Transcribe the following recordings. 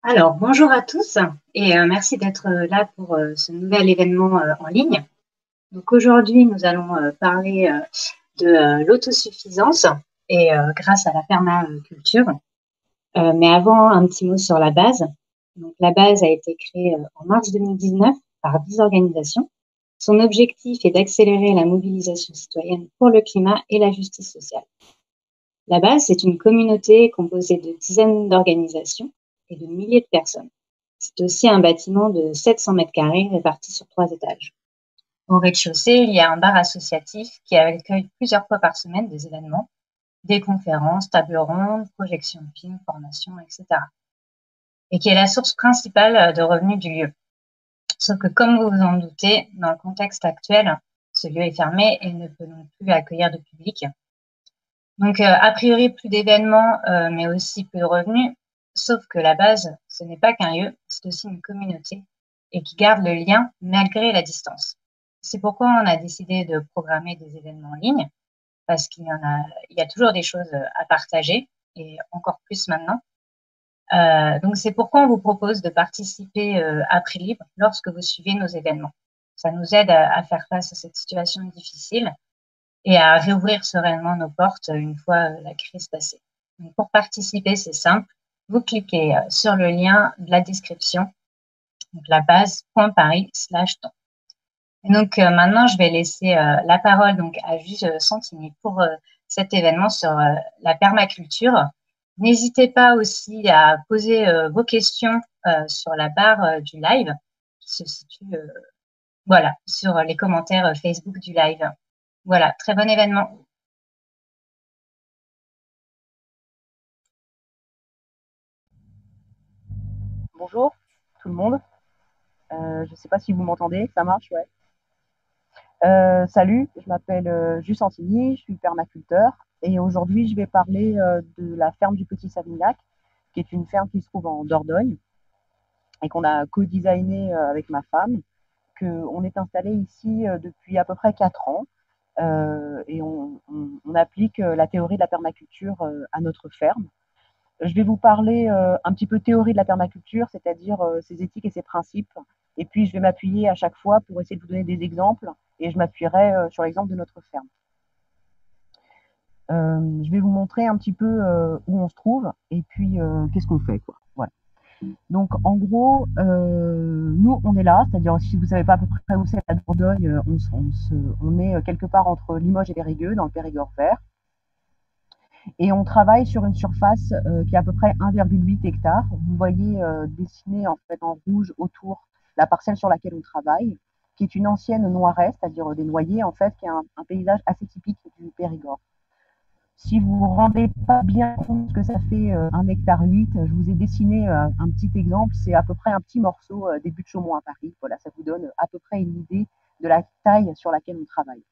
Alors, bonjour à tous et merci d'être là pour ce nouvel événement en ligne. Donc aujourd'hui, nous allons parler de l'autosuffisance et grâce à la permaculture. Mais avant, un petit mot sur la base. Donc la base a été créée en mars 2019 par 10 organisations. Son objectif est d'accélérer la mobilisation citoyenne pour le climat et la justice sociale. La base, c'est une communauté composée de dizaines d'organisations et de milliers de personnes. C'est aussi un bâtiment de 700 mètres carrés réparti sur 3 étages. Au rez-de-chaussée, il y a un bar associatif qui accueille plusieurs fois par semaine des événements, des conférences, tables rondes, projections de films, formations, etc. Et qui est la source principale de revenus du lieu. Sauf que comme vous vous en doutez, dans le contexte actuel, ce lieu est fermé et ne peut non plus accueillir de public. Donc, a priori, plus d'événements, mais aussi peu de revenus. Sauf que la base, ce n'est pas qu'un lieu, c'est aussi une communauté et qui garde le lien malgré la distance. C'est pourquoi on a décidé de programmer des événements en ligne, parce il y a toujours des choses à partager et encore plus maintenant. Donc c'est pourquoi on vous propose de participer à prix libre lorsque vous suivez nos événements. Ça nous aide à faire face à cette situation difficile et à réouvrir sereinement nos portes une fois la crise passée. Donc pour participer, c'est simple. Vous cliquez sur le lien de la description, donc la base.paris/don. Et donc maintenant, je vais laisser la parole donc à Juste Santini pour cet événement sur la permaculture. N'hésitez pas aussi à poser vos questions sur la barre du live qui se situe voilà, sur les commentaires Facebook du live. Voilà, très bon événement. Bonjour tout le monde. Je ne sais pas si vous m'entendez, ça marche, ouais. Salut, je m'appelle Juste Santini, je suis permaculteur et aujourd'hui je vais parler de la ferme du Petit Savignac, qui est une ferme qui se trouve en Dordogne et qu'on a co-designé avec ma femme, qu'on est installé ici depuis à peu près 4 ans et on applique la théorie de la permaculture à notre ferme. Je vais vous parler un petit peu théorie de la permaculture, c'est-à-dire ses éthiques et ses principes. Et puis, je vais m'appuyer à chaque fois pour essayer de vous donner des exemples. Et je m'appuierai sur l'exemple de notre ferme. Je vais vous montrer un petit peu où on se trouve et puis qu'est-ce qu'on fait, quoi. Voilà. Donc, en gros, nous, on est là, c'est-à-dire si vous ne savez pas à peu près où c'est la Dordogne, on est quelque part entre Limoges et Périgueux, dans le Périgord vert. Et on travaille sur une surface qui est à peu près 1,8 hectares. Vous voyez dessiné en fait en rouge autour la parcelle sur laquelle on travaille, qui est une ancienne noiret, c'est-à-dire des noyers en fait, qui est un paysage assez typique du Périgord. Si vous vous rendez pas bien compte que ça fait 1,8 hectare, je vous ai dessiné un petit exemple. C'est à peu près un petit morceau des buttes Chaumont à Paris. Voilà, ça vous donne à peu près une idée de la taille sur laquelle on travaille.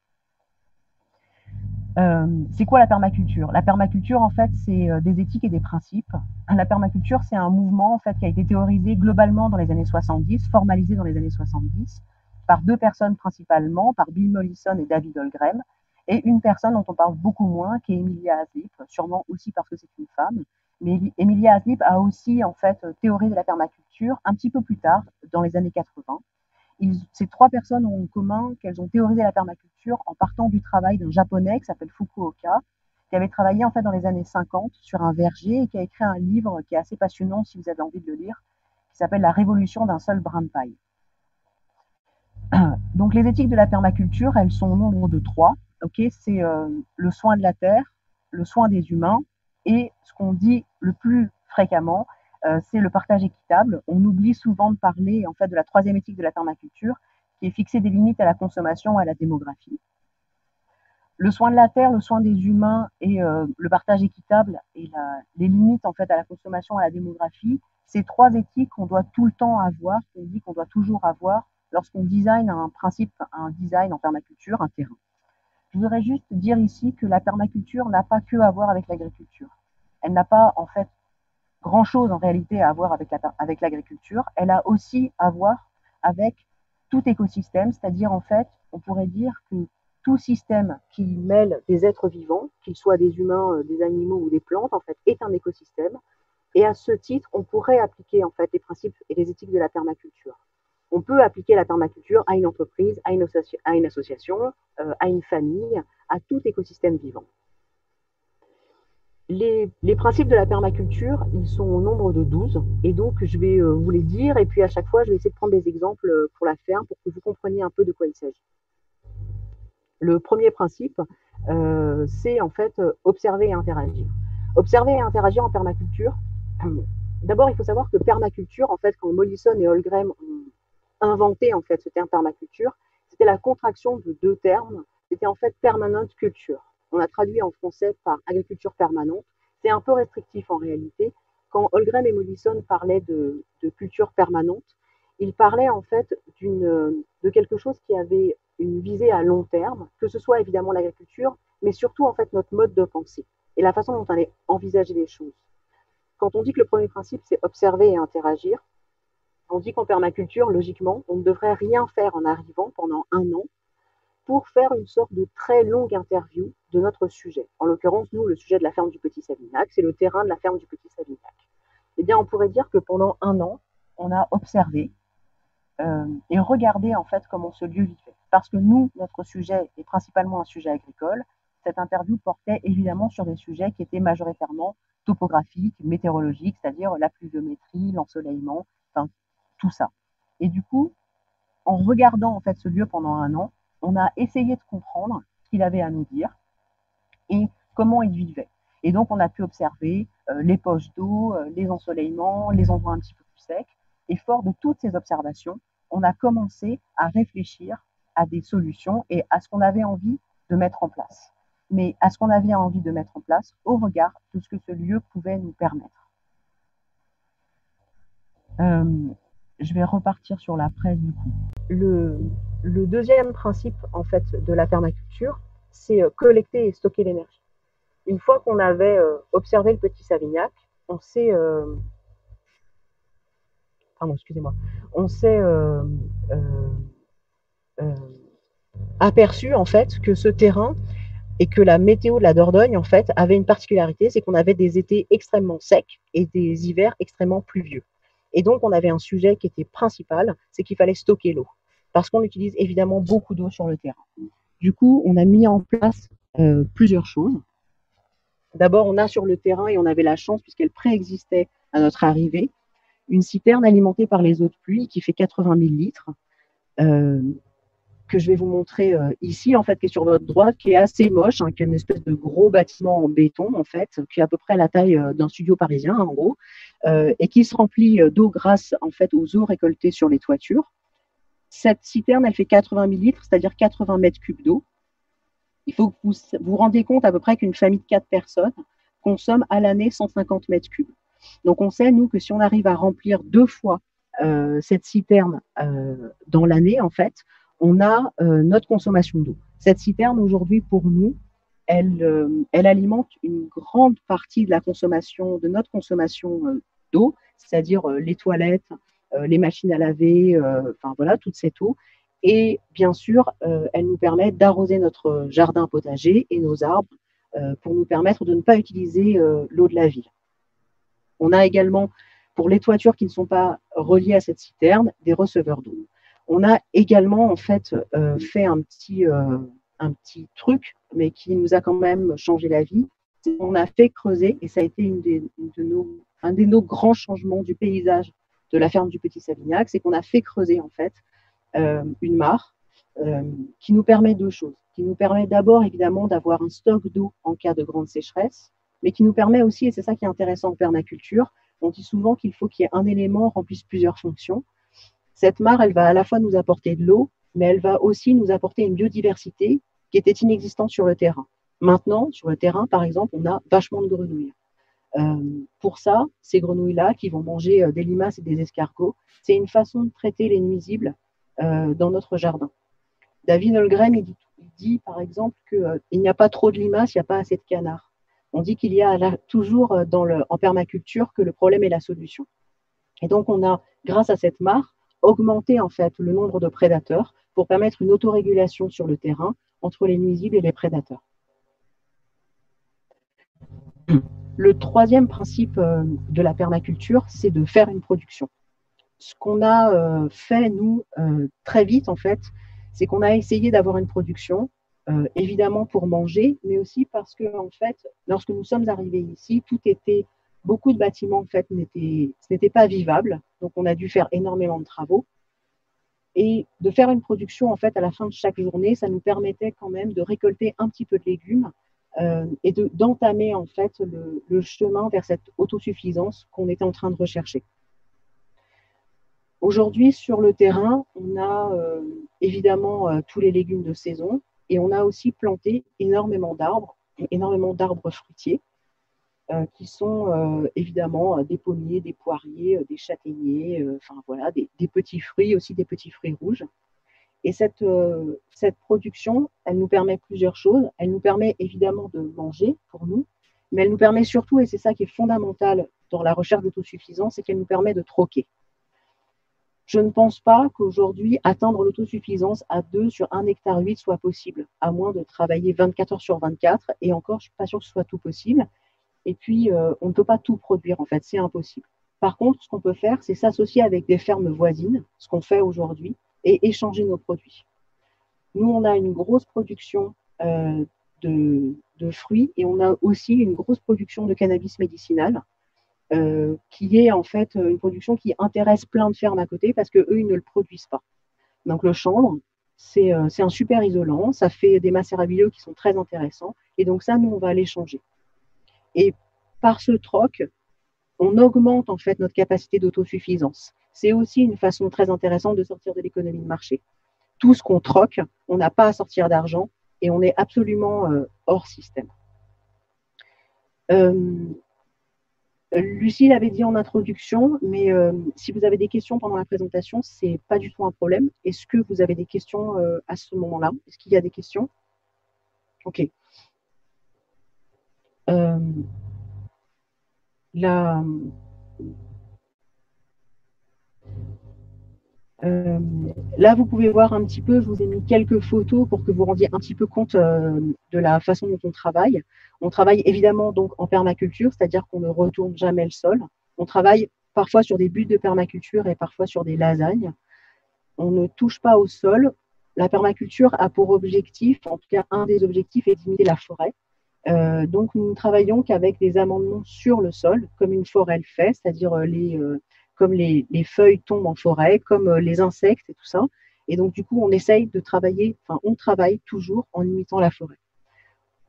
C'est quoi la permaculture? La permaculture, en fait, c'est des éthiques et des principes. La permaculture, c'est un mouvement en fait qui a été théorisé globalement dans les années 70, formalisé dans les années 70, par deux personnes principalement, par Bill Mollison et David Holmgren, et une personne dont on parle beaucoup moins, qui est Emilia Haslip, sûrement aussi parce que c'est une femme. Mais Emilia Haslip a aussi en fait théorisé la permaculture un petit peu plus tard, dans les années 80. Ces trois personnes ont en commun qu'elles ont théorisé la permaculture en partant du travail d'un japonais qui s'appelle Fukuoka, qui avait travaillé en fait dans les années 50 sur un verger et qui a écrit un livre qui est assez passionnant si vous avez envie de le lire, qui s'appelle La révolution d'un seul brin de paille. Donc les éthiques de la permaculture, elles sont au nombre de trois. Okay, c'est le soin de la terre, le soin des humains et ce qu'on dit le plus fréquemment, c'est le partage équitable. On oublie souvent de parler en fait de la troisième éthique de la permaculture, qui est fixer des limites à la consommation et à la démographie. Le soin de la terre, le soin des humains et le partage équitable et les limites en fait à la consommation et à la démographie, c'est trois éthiques qu'on doit tout le temps avoir, qu'on dit qu'on doit toujours avoir lorsqu'on design un principe, un design en permaculture, un terrain. Je voudrais juste dire ici que la permaculture n'a pas que à voir avec l'agriculture. Elle n'a pas en fait grand-chose en réalité à voir avec l'agriculture. Elle a aussi à voir avec tout écosystème, c'est-à-dire en fait, on pourrait dire que tout système qui mêle des êtres vivants, qu'ils soient des humains, des animaux ou des plantes, en fait, est un écosystème. Et à ce titre, on pourrait appliquer en fait les principes et les éthiques de la permaculture. On peut appliquer la permaculture à une entreprise, à une association, à une famille, à tout écosystème vivant. Les principes de la permaculture, ils sont au nombre de 12, et donc je vais vous les dire, et puis à chaque fois, je vais essayer de prendre des exemples pour la ferme, pour que vous compreniez un peu de quoi il s'agit. Le premier principe, c'est en fait observer et interagir. Observer et interagir en permaculture. D'abord, il faut savoir que permaculture, en fait, quand Mollison et Holmgren ont inventé en fait ce terme permaculture, c'était la contraction de deux termes. C'était en fait permanent culture. On a traduit en français par agriculture permanente. C'est un peu restrictif en réalité. Quand Holmgren et Mollison parlaient de culture permanente, ils parlaient en fait de quelque chose qui avait une visée à long terme, que ce soit évidemment l'agriculture, mais surtout en fait notre mode de pensée et la façon dont on allait envisager les choses. Quand on dit que le premier principe, c'est observer et interagir, on dit qu'en permaculture, logiquement, on ne devrait rien faire en arrivant pendant un an pour faire une sorte de très longue interview de notre sujet. En l'occurrence, nous, le sujet de la ferme du Petit Savignac, c'est le terrain de la ferme du Petit Savignac. Eh bien, on pourrait dire que pendant un an, on a observé et regardé en fait comment ce lieu vivait. Parce que nous, notre sujet est principalement un sujet agricole, cette interview portait évidemment sur des sujets qui étaient majoritairement topographiques, météorologiques, c'est-à-dire la pluviométrie, l'ensoleillement, enfin tout ça. Et du coup, en regardant en fait ce lieu pendant un an, on a essayé de comprendre ce qu'il avait à nous dire et comment il vivait. Et donc, on a pu observer les poches d'eau, les ensoleillements, les endroits un petit peu plus secs. Et fort de toutes ces observations, on a commencé à réfléchir à des solutions et à ce qu'on avait envie de mettre en place. Mais à ce qu'on avait envie de mettre en place au regard de ce que ce lieu pouvait nous permettre. Je vais repartir sur la presse du coup. Le deuxième principe en fait de la permaculture, c'est collecter et stocker l'énergie. Une fois qu'on avait observé le Petit Savignac, on s'est aperçu en fait que ce terrain et que la météo de la Dordogne en fait avait une particularité, c'est qu'on avait des étés extrêmement secs et des hivers extrêmement pluvieux. Et donc on avait un sujet qui était principal, c'est qu'il fallait stocker l'eau, parce qu'on utilise évidemment beaucoup d'eau sur le terrain. Du coup, on a mis en place plusieurs choses. D'abord, on a sur le terrain, et on avait la chance, puisqu'elle préexistait à notre arrivée, une citerne alimentée par les eaux de pluie qui fait 80 000 litres, que je vais vous montrer ici, en fait, qui est sur votre droite, qui est assez moche, qui est une espèce de gros bâtiment en béton, en fait, qui est à peu près la taille d'un studio parisien, en gros, et qui se remplit d'eau grâce, en fait, aux eaux récoltées sur les toitures. Cette citerne, elle fait 80 000 litres, c'est-à-dire 80 mètres cubes d'eau. Il faut que vous vous rendez compte à peu près qu'une famille de 4 personnes consomme à l'année 150 mètres cubes. Donc on sait, nous, que si on arrive à remplir 2 fois cette citerne dans l'année, en fait, on a notre consommation d'eau. Cette citerne, aujourd'hui, pour nous, elle alimente une grande partie de notre consommation d'eau, c'est-à-dire les toilettes, les machines à laver, enfin voilà, toute cette eau. Et bien sûr, elle nous permet d'arroser notre jardin potager et nos arbres pour nous permettre de ne pas utiliser l'eau de la ville. On a également, pour les toitures qui ne sont pas reliées à cette citerne, des receveurs d'eau. On a également en fait fait un petit truc, mais qui nous a quand même changé la vie. On a fait creuser, et ça a été un de nos grands changements du paysage de la ferme du Petit Savignac, c'est qu'on a fait creuser en fait une mare qui nous permet deux choses. Qui nous permet d'abord évidemment d'avoir un stock d'eau en cas de grande sécheresse, mais qui nous permet aussi, et c'est ça qui est intéressant en permaculture, on dit souvent qu'il faut qu'il y ait un élément remplisse plusieurs fonctions. Cette mare, elle va à la fois nous apporter de l'eau, mais elle va aussi nous apporter une biodiversité qui était inexistante sur le terrain. Maintenant, sur le terrain, par exemple, on a vachement de grenouilles. Pour ça, ces grenouilles-là qui vont manger des limaces et des escargots, c'est une façon de traiter les nuisibles dans notre jardin. David Holmgren, il dit par exemple qu'il n'y a pas trop de limaces, il n'y a pas assez de canards. On dit qu'il y a toujours en permaculture que le problème est la solution. Et donc on a, grâce à cette mare, augmenté en fait le nombre de prédateurs pour permettre une autorégulation sur le terrain entre les nuisibles et les prédateurs. Le troisième principe de la permaculture, c'est de faire une production. Ce qu'on a fait, nous, très vite, en fait, c'est qu'on a essayé d'avoir une production, évidemment pour manger, mais aussi parce que, en fait, lorsque nous sommes arrivés ici, beaucoup de bâtiments, en fait, ce n'était pas vivable. Donc, on a dû faire énormément de travaux. Et de faire une production, en fait, à la fin de chaque journée, ça nous permettait quand même de récolter un petit peu de légumes et d'entamer, en fait, le chemin vers cette autosuffisance qu'on était en train de rechercher. Aujourd'hui, sur le terrain, on a évidemment tous les légumes de saison et on a aussi planté énormément d'arbres fruitiers qui sont évidemment des pommiers, des poiriers, des châtaigniers, enfin voilà, des petits fruits, aussi des petits fruits rouges. Et cette production, elle nous permet plusieurs choses. Elle nous permet évidemment de manger pour nous, mais elle nous permet surtout, et c'est ça qui est fondamental dans la recherche d'autosuffisance, c'est qu'elle nous permet de troquer. Je ne pense pas qu'aujourd'hui, atteindre l'autosuffisance à 2 sur 1,8 hectare soit possible, à moins de travailler 24 heures sur 24, et encore, je ne suis pas sûre que ce soit tout possible. Et puis, on ne peut pas tout produire, en fait, c'est impossible. Par contre, ce qu'on peut faire, c'est s'associer avec des fermes voisines, ce qu'on fait aujourd'hui, et échanger nos produits. Nous, on a une grosse production de fruits et on a aussi une grosse production de cannabis médicinal qui est en fait une production qui intéresse plein de fermes à côté parce qu'eux, ils ne le produisent pas. Donc le chanvre, c'est un super isolant, ça fait des macérabilieux qui sont très intéressants et donc ça, nous, on va l'échanger. Et par ce troc, on augmente en fait notre capacité d'autosuffisance. C'est aussi une façon très intéressante de sortir de l'économie de marché. Tout ce qu'on troque, on n'a pas à sortir d'argent et on est absolument hors système. Lucie l'avait dit en introduction, mais si vous avez des questions pendant la présentation, ce n'est pas du tout un problème. Est-ce que vous avez des questions à ce moment-là? Est-ce qu'il y a des questions? Ok. Là, vous pouvez voir un petit peu, je vous ai mis quelques photos pour que vous rendiez un petit peu compte de la façon dont on travaille. On travaille évidemment donc en permaculture, c'est-à-dire qu'on ne retourne jamais le sol. On travaille parfois sur des buts de permaculture et parfois sur des lasagnes. On ne touche pas au sol. La permaculture a pour objectif, en tout cas un des objectifs, est d'imiter la forêt. Donc nous ne travaillons qu'avec des amendements sur le sol, comme une forêt le fait, c'est-à-dire comme les feuilles tombent en forêt, comme les insectes et tout ça. Et donc, du coup, on essaye de travailler, enfin, on travaille toujours en imitant la forêt.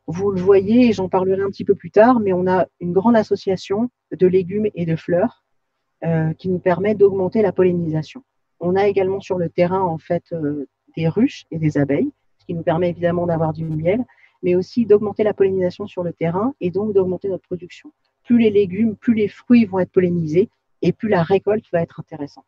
Vous le voyez, et j'en parlerai un petit peu plus tard, mais on a une grande association de légumes et de fleurs qui nous permet d'augmenter la pollinisation. On a également sur le terrain, en fait, des ruches et des abeilles, ce qui nous permet évidemment d'avoir du miel, mais aussi d'augmenter la pollinisation sur le terrain et donc d'augmenter notre production. Plus les légumes, plus les fruits vont être pollinisés, et plus la récolte va être intéressante.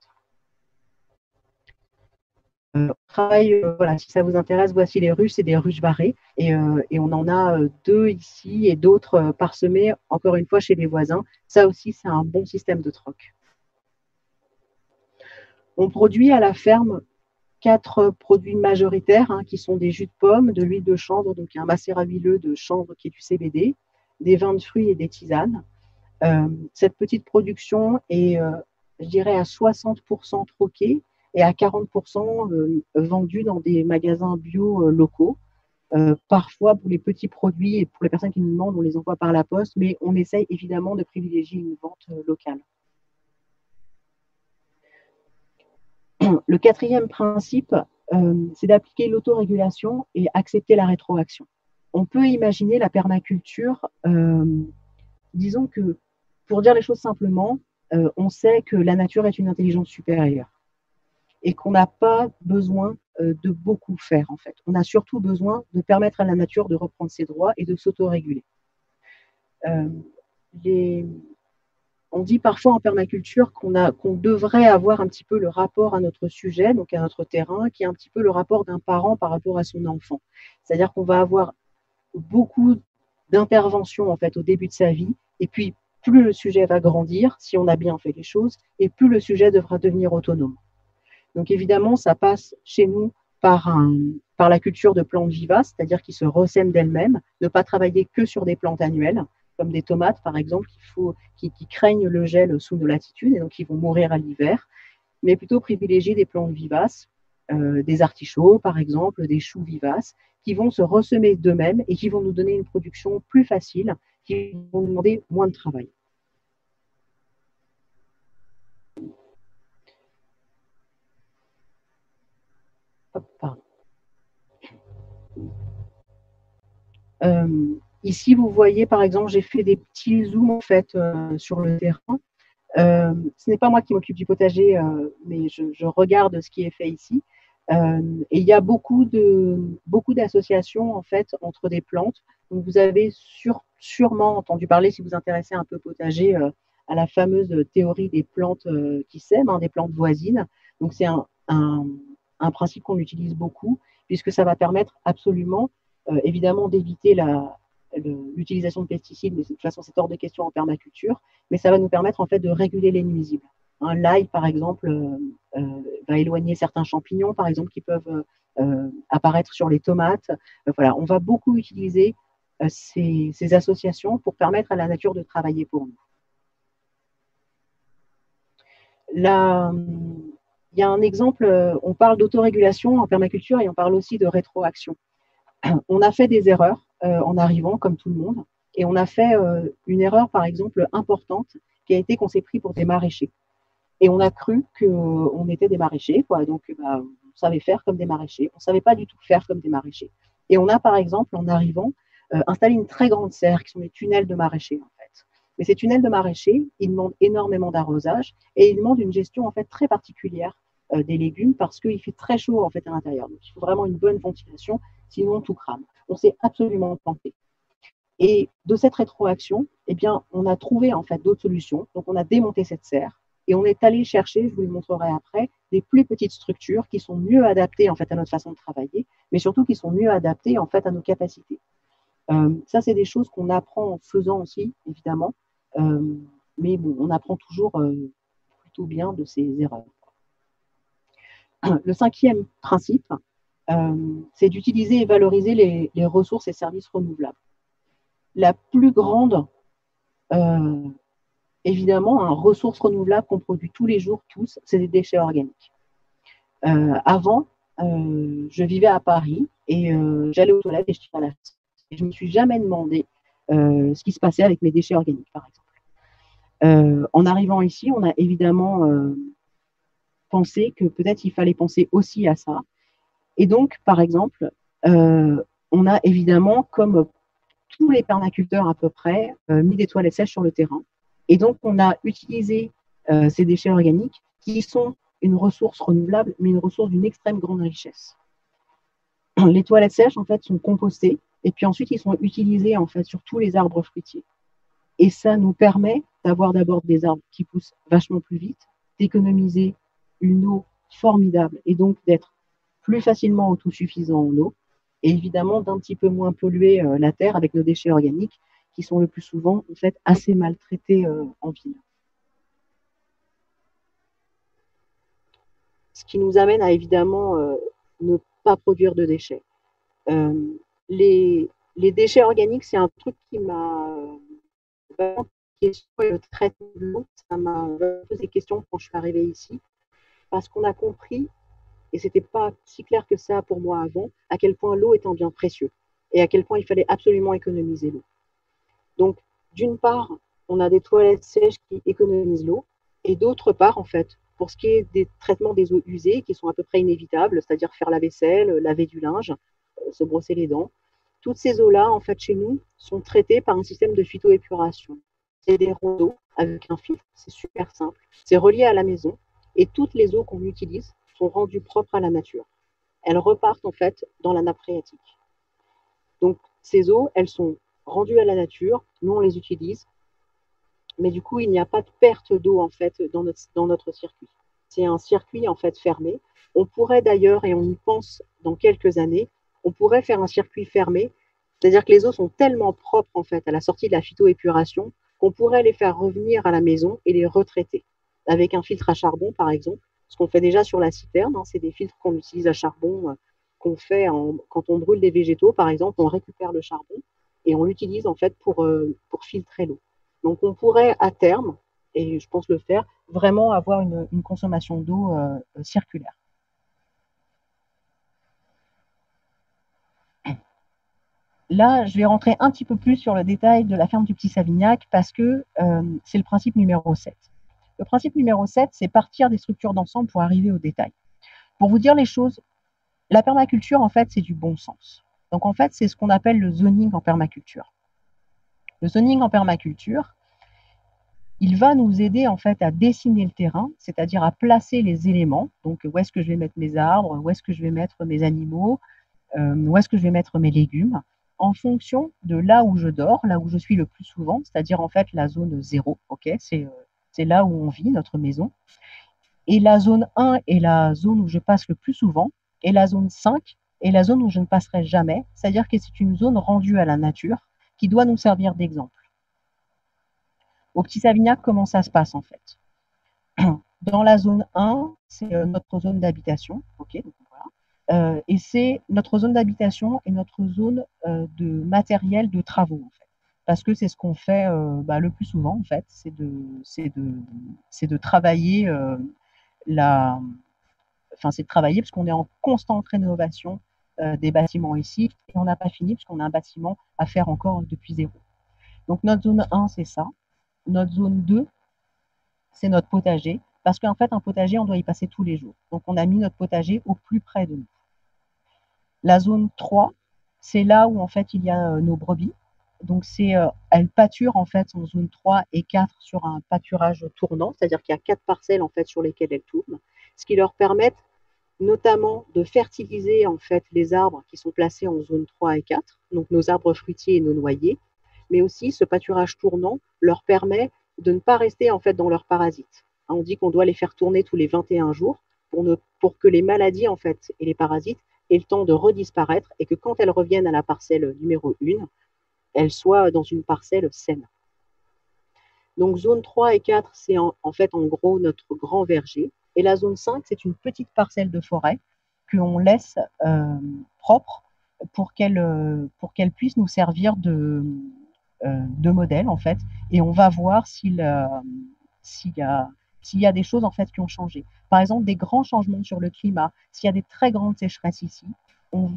Travail, voilà, si ça vous intéresse, voici les ruches, c'est des ruches barrées et on en a 2 ici et d'autres parsemées, encore une fois, chez les voisins. Ça aussi, c'est un bon système de troc. On produit à la ferme 4 produits majoritaires qui sont des jus de pommes, de l'huile de chanvre, donc un macérat huileux de chanvre qui est du CBD, des vins de fruits et des tisanes. Cette petite production est, je dirais, à 60% troquée et à 40% vendue dans des magasins bio locaux. Parfois, pour les petits produits et pour les personnes qui nous demandent, on les envoie par la poste, mais on essaye évidemment de privilégier une vente locale. Le quatrième principe, c'est d'appliquer l'autorégulation et accepter la rétroaction. On peut imaginer la permaculture, disons que pour dire les choses simplement, on sait que la nature est une intelligence supérieure et qu'on n'a pas besoin de beaucoup faire en fait. On a surtout besoin de permettre à la nature de reprendre ses droits et de s'autoréguler. On dit parfois en permaculture qu'on devrait avoir un petit peu le rapport à notre sujet, donc à notre terrain, qui est un petit peu le rapport d'un parent par rapport à son enfant. C'est-à-dire qu'on va avoir beaucoup d'interventions en fait au début de sa vie, et puis plus le sujet va grandir, si on a bien fait les choses, et plus le sujet devra devenir autonome. Donc évidemment, ça passe chez nous par la culture de plantes vivaces, c'est-à-dire qui se ressèment d'elles-mêmes, ne pas travailler que sur des plantes annuelles, comme des tomates par exemple, qui craignent le gel sous nos latitudes et donc qui vont mourir à l'hiver, mais plutôt privilégier des plantes vivaces, des artichauts par exemple, des choux vivaces, qui vont se ressemer d'eux-mêmes et qui vont nous donner une production plus facile, qui vont nous demander moins de travail. Hop, pardon. Ici, vous voyez, par exemple, j'ai fait des petits zooms en fait sur le terrain. Ce n'est pas moi qui m'occupe du potager, mais je regarde ce qui est fait ici. Et il y a beaucoup d'associations en fait entre des plantes. Donc vous avez sûrement entendu parler, si vous vous intéressez un peu au potager, à la fameuse théorie des plantes qui s'aiment, hein, des plantes voisines. Donc c'est un principe qu'on utilise beaucoup, puisque ça va permettre absolument, évidemment, d'éviter l'utilisation de pesticides, mais de toute façon c'est hors de question en permaculture, mais ça va nous permettre en fait de réguler les nuisibles. L'ail, par exemple, va éloigner certains champignons, par exemple, qui peuvent apparaître sur les tomates. Voilà, on va beaucoup utiliser ces associations pour permettre à la nature de travailler pour nous. Là, il y a un exemple, on parle d'autorégulation en permaculture et on parle aussi de rétroaction. On a fait des erreurs en arrivant, comme tout le monde, et on a fait une erreur, par exemple, importante, qui a été qu'on s'est pris pour des maraîchers. Et on a cru qu'on était des maraîchers, quoi. Donc, on savait faire comme des maraîchers. On ne savait pas du tout faire comme des maraîchers. Et on a, par exemple, en arrivant, installé une très grande serre, qui sont des tunnels de maraîchers, en fait. Mais ces tunnels de maraîchers, ils demandent énormément d'arrosage et ils demandent une gestion, en fait, très particulière des légumes parce qu'il fait très chaud, en fait, à l'intérieur. Donc, il faut vraiment une bonne ventilation, sinon tout crame. On s'est absolument planté. Et de cette rétroaction, eh bien, on a trouvé, en fait, d'autres solutions. Donc, on a démonté cette serre. Et on est allé chercher, je vous le montrerai après, des plus petites structures qui sont mieux adaptées en fait à notre façon de travailler, mais surtout qui sont mieux adaptées en fait à nos capacités. Ça, c'est des choses qu'on apprend en faisant aussi, évidemment, mais bon, on apprend toujours plutôt bien de ces erreurs. Le cinquième principe, c'est d'utiliser et valoriser les ressources et services renouvelables. La plus grande évidemment, une ressource renouvelable qu'on produit tous les jours, tous, c'est des déchets organiques. Avant, je vivais à Paris et j'allais aux toilettes et je tirais à la chasse. Et je ne me suis jamais demandé ce qui se passait avec mes déchets organiques, par exemple. En arrivant ici, on a évidemment pensé que peut-être il fallait penser aussi à ça. Et donc, par exemple, on a évidemment, comme tous les permaculteurs à peu près, mis des toilettes sèches sur le terrain. Et donc, on a utilisé ces déchets organiques qui sont une ressource renouvelable, mais une ressource d'une extrême grande richesse. Les toilettes sèches, en fait, sont compostées et puis ensuite, ils sont utilisés, en fait, sur tous les arbres fruitiers. Et ça nous permet d'avoir d'abord des arbres qui poussent vachement plus vite, d'économiser une eau formidable et donc d'être plus facilement autosuffisant en eau et évidemment d'un petit peu moins polluer la terre avec nos déchets organiques qui sont le plus souvent en fait assez maltraités en ville. Ce qui nous amène à évidemment ne pas produire de déchets. Les déchets organiques, c'est un truc qui m'a le traitement de l'eau, ça m'a posé des questions quand je suis arrivée ici, parce qu'on a compris, et c'était pas si clair que ça pour moi avant, à quel point l'eau est un bien précieux et à quel point il fallait absolument économiser l'eau. Donc, d'une part, on a des toilettes sèches qui économisent l'eau, et d'autre part, en fait, pour ce qui est des traitements des eaux usées, qui sont à peu près inévitables, c'est-à-dire faire la vaisselle, laver du linge, se brosser les dents, toutes ces eaux-là, en fait, chez nous, sont traitées par un système de phytoépuration. C'est des rondeaux avec un filtre, c'est super simple, c'est relié à la maison, et toutes les eaux qu'on utilise sont rendues propres à la nature. Elles repartent, en fait, dans la nappe phréatique. Donc, ces eaux, elles sont rendues à la nature, nous, on les utilise, mais du coup, il n'y a pas de perte d'eau, en fait, dans notre circuit. C'est un circuit, en fait, fermé. On pourrait d'ailleurs, et on y pense dans quelques années, on pourrait faire un circuit fermé, c'est-à-dire que les eaux sont tellement propres, en fait, à la sortie de la phytoépuration, qu'on pourrait les faire revenir à la maison et les retraiter. Avec un filtre à charbon, par exemple, ce qu'on fait déjà sur la citerne, hein, c'est des filtres qu'on utilise à charbon, qu'on fait quand on brûle des végétaux, par exemple, on récupère le charbon, et on l'utilise en fait pour filtrer l'eau. Donc on pourrait à terme, et je pense le faire, vraiment avoir une consommation d'eau circulaire. Là, je vais rentrer un petit peu plus sur le détail de la ferme du Petit Savignac parce que c'est le principe numéro 7. Le principe numéro 7, c'est partir des structures d'ensemble pour arriver au détail. Pour vous dire les choses, la permaculture, en fait, c'est du bon sens. Donc, en fait, c'est ce qu'on appelle le zoning en permaculture. Le zoning en permaculture, il va nous aider, en fait, à dessiner le terrain, c'est-à-dire à placer les éléments. Donc, où est-ce que je vais mettre mes arbres, où est-ce que je vais mettre mes animaux, où est-ce que je vais mettre mes légumes, en fonction de là où je dors, là où je suis le plus souvent, c'est-à-dire, en fait, la zone 0, ok, c'est là où on vit, notre maison. Et la zone 1 est la zone où je passe le plus souvent, et la zone 5 est la zone où je ne passerai jamais, c'est-à-dire que c'est une zone rendue à la nature qui doit nous servir d'exemple. Au Petit Savignac, comment ça se passe en fait? Dans la zone 1, c'est notre zone d'habitation, ok, donc voilà. Et c'est notre zone d'habitation et notre zone de matériel de travaux en fait. Parce que c'est ce qu'on fait le plus souvent en fait, c'est de travailler c'est de travailler parce qu'on est en constante rénovation des bâtiments ici et on n'a pas fini parce qu'on a un bâtiment à faire encore depuis zéro. Donc notre zone 1, c'est ça. Notre zone 2, c'est notre potager parce qu'en fait, un potager, on doit y passer tous les jours. Donc on a mis notre potager au plus près de nous. La zone 3, c'est là où en fait il y a nos brebis. Donc elles pâturent en fait en zone 3 et 4 sur un pâturage tournant, c'est-à-dire qu'il y a 4 parcelles en fait sur lesquelles elles tournent, ce qui leur permet notamment de fertiliser en fait les arbres qui sont placés en zone 3 et 4, donc nos arbres fruitiers et nos noyers, mais aussi ce pâturage tournant leur permet de ne pas rester en fait dans leurs parasites. On dit qu'on doit les faire tourner tous les 21 jours pour que les maladies en fait et les parasites aient le temps de redisparaître et que quand elles reviennent à la parcelle numéro 1, elles soient dans une parcelle saine. Donc zone 3 et 4, c'est en fait en gros notre grand verger. Et la zone 5, c'est une petite parcelle de forêt qu'on laisse propre pour qu'elle puisse nous servir de modèle en fait. Et on va voir s'il y a des choses en fait qui ont changé. Par exemple, des grands changements sur le climat. S'il y a des très grandes sécheresses ici, on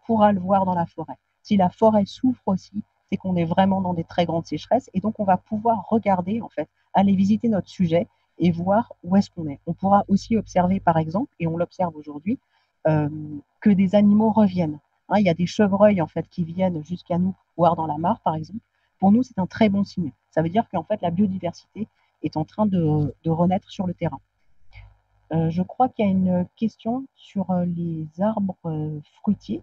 pourra le voir dans la forêt. Si la forêt souffre aussi, c'est qu'on est vraiment dans des très grandes sécheresses et donc on va pouvoir regarder en fait, aller visiter notre sujet et voir où est-ce qu'on est. On pourra aussi observer par exemple, et on l'observe aujourd'hui, que des animaux reviennent. Hein, il y a des chevreuils en fait qui viennent jusqu'à nous voir dans la mare par exemple. Pour nous, c'est un très bon signe. Ça veut dire qu'en fait la biodiversité est en train de renaître sur le terrain. Je crois qu'il y a une question sur les arbres fruitiers.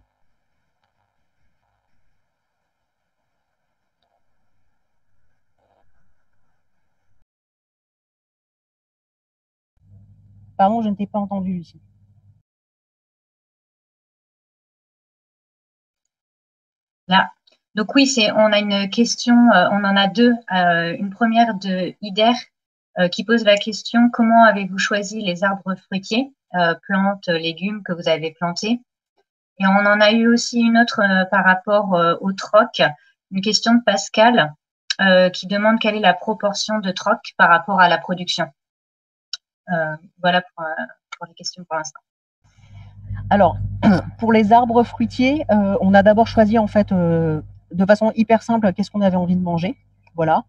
Pardon, je ne t'ai pas entendu, Lucie. Là. Donc oui, on a une question, on en a deux. Une première de Ider qui pose la question: comment avez-vous choisi les arbres fruitiers, plantes, légumes que vous avez plantés? Et on en a eu aussi une autre par rapport au troc, une question de Pascal qui demande quelle est la proportion de troc par rapport à la production. Voilà pour les questions pour l'instant. Alors, pour les arbres fruitiers, on a d'abord choisi en fait de façon hyper simple qu'est-ce qu'on avait envie de manger. Voilà.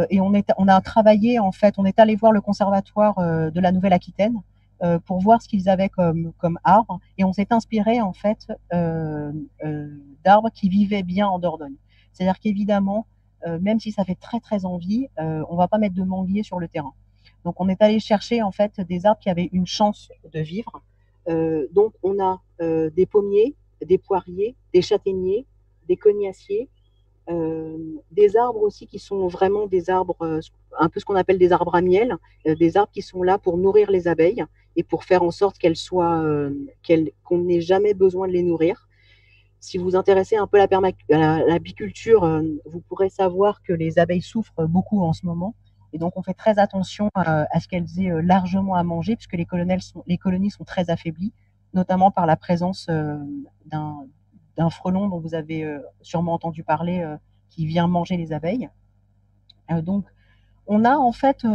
Et on a travaillé en fait, on est allé voir le conservatoire de la Nouvelle-Aquitaine pour voir ce qu'ils avaient comme arbres et on s'est inspiré en fait d'arbres qui vivaient bien en Dordogne. C'est-à-dire qu'évidemment, même si ça fait très très envie, on va pas mettre de manguier sur le terrain. Donc on est allé chercher en fait des arbres qui avaient une chance de vivre. Donc on a des pommiers, des poiriers, des châtaigniers, des cognassiers, des arbres aussi qui sont vraiment des arbres, un peu ce qu'on appelle des arbres à miel, des arbres qui sont là pour nourrir les abeilles et pour faire en sorte qu'on n'ait jamais besoin de les nourrir. Si vous vous intéressez un peu à l'apiculture, vous pourrez savoir que les abeilles souffrent beaucoup en ce moment. Et donc, on fait très attention à ce qu'elles aient largement à manger, puisque les colonies sont très affaiblies, notamment par la présence d'un frelon dont vous avez sûrement entendu parler, qui vient manger les abeilles. Donc, on a en fait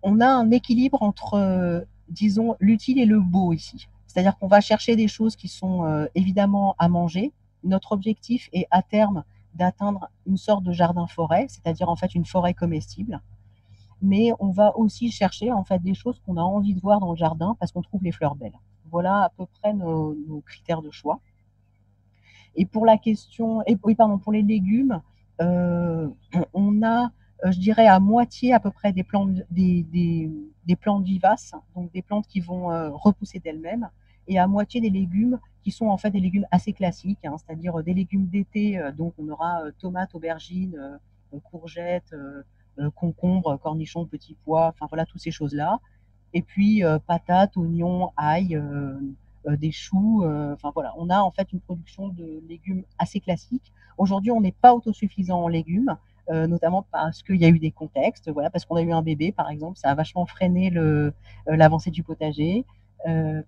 on a un équilibre entre, disons, l'utile et le beau ici. C'est-à-dire qu'on va chercher des choses qui sont évidemment à manger. Notre objectif est à terme d'atteindre une sorte de jardin-forêt, c'est-à-dire en fait une forêt comestible. Mais on va aussi chercher en fait des choses qu'on a envie de voir dans le jardin parce qu'on trouve les fleurs belles. Voilà à peu près nos critères de choix. Et pour la question, et oui, pardon, pour les légumes, on a, je dirais, à moitié à peu près des plantes vivaces, donc des plantes qui vont repousser d'elles-mêmes, et à moitié des légumes qui sont en fait des légumes assez classiques, hein, c'est-à-dire des légumes d'été, donc on aura tomates, aubergines, courgettes, concombres, cornichons, petits pois, enfin voilà, toutes ces choses-là. Et puis patates, oignons, ail, des choux. Enfin voilà, on a en fait une production de légumes assez classique. Aujourd'hui, on n'est pas autosuffisant en légumes, notamment parce qu'il y a eu des contextes, voilà, parce qu'on a eu un bébé, par exemple, ça a vachement freiné l'avancée du potager.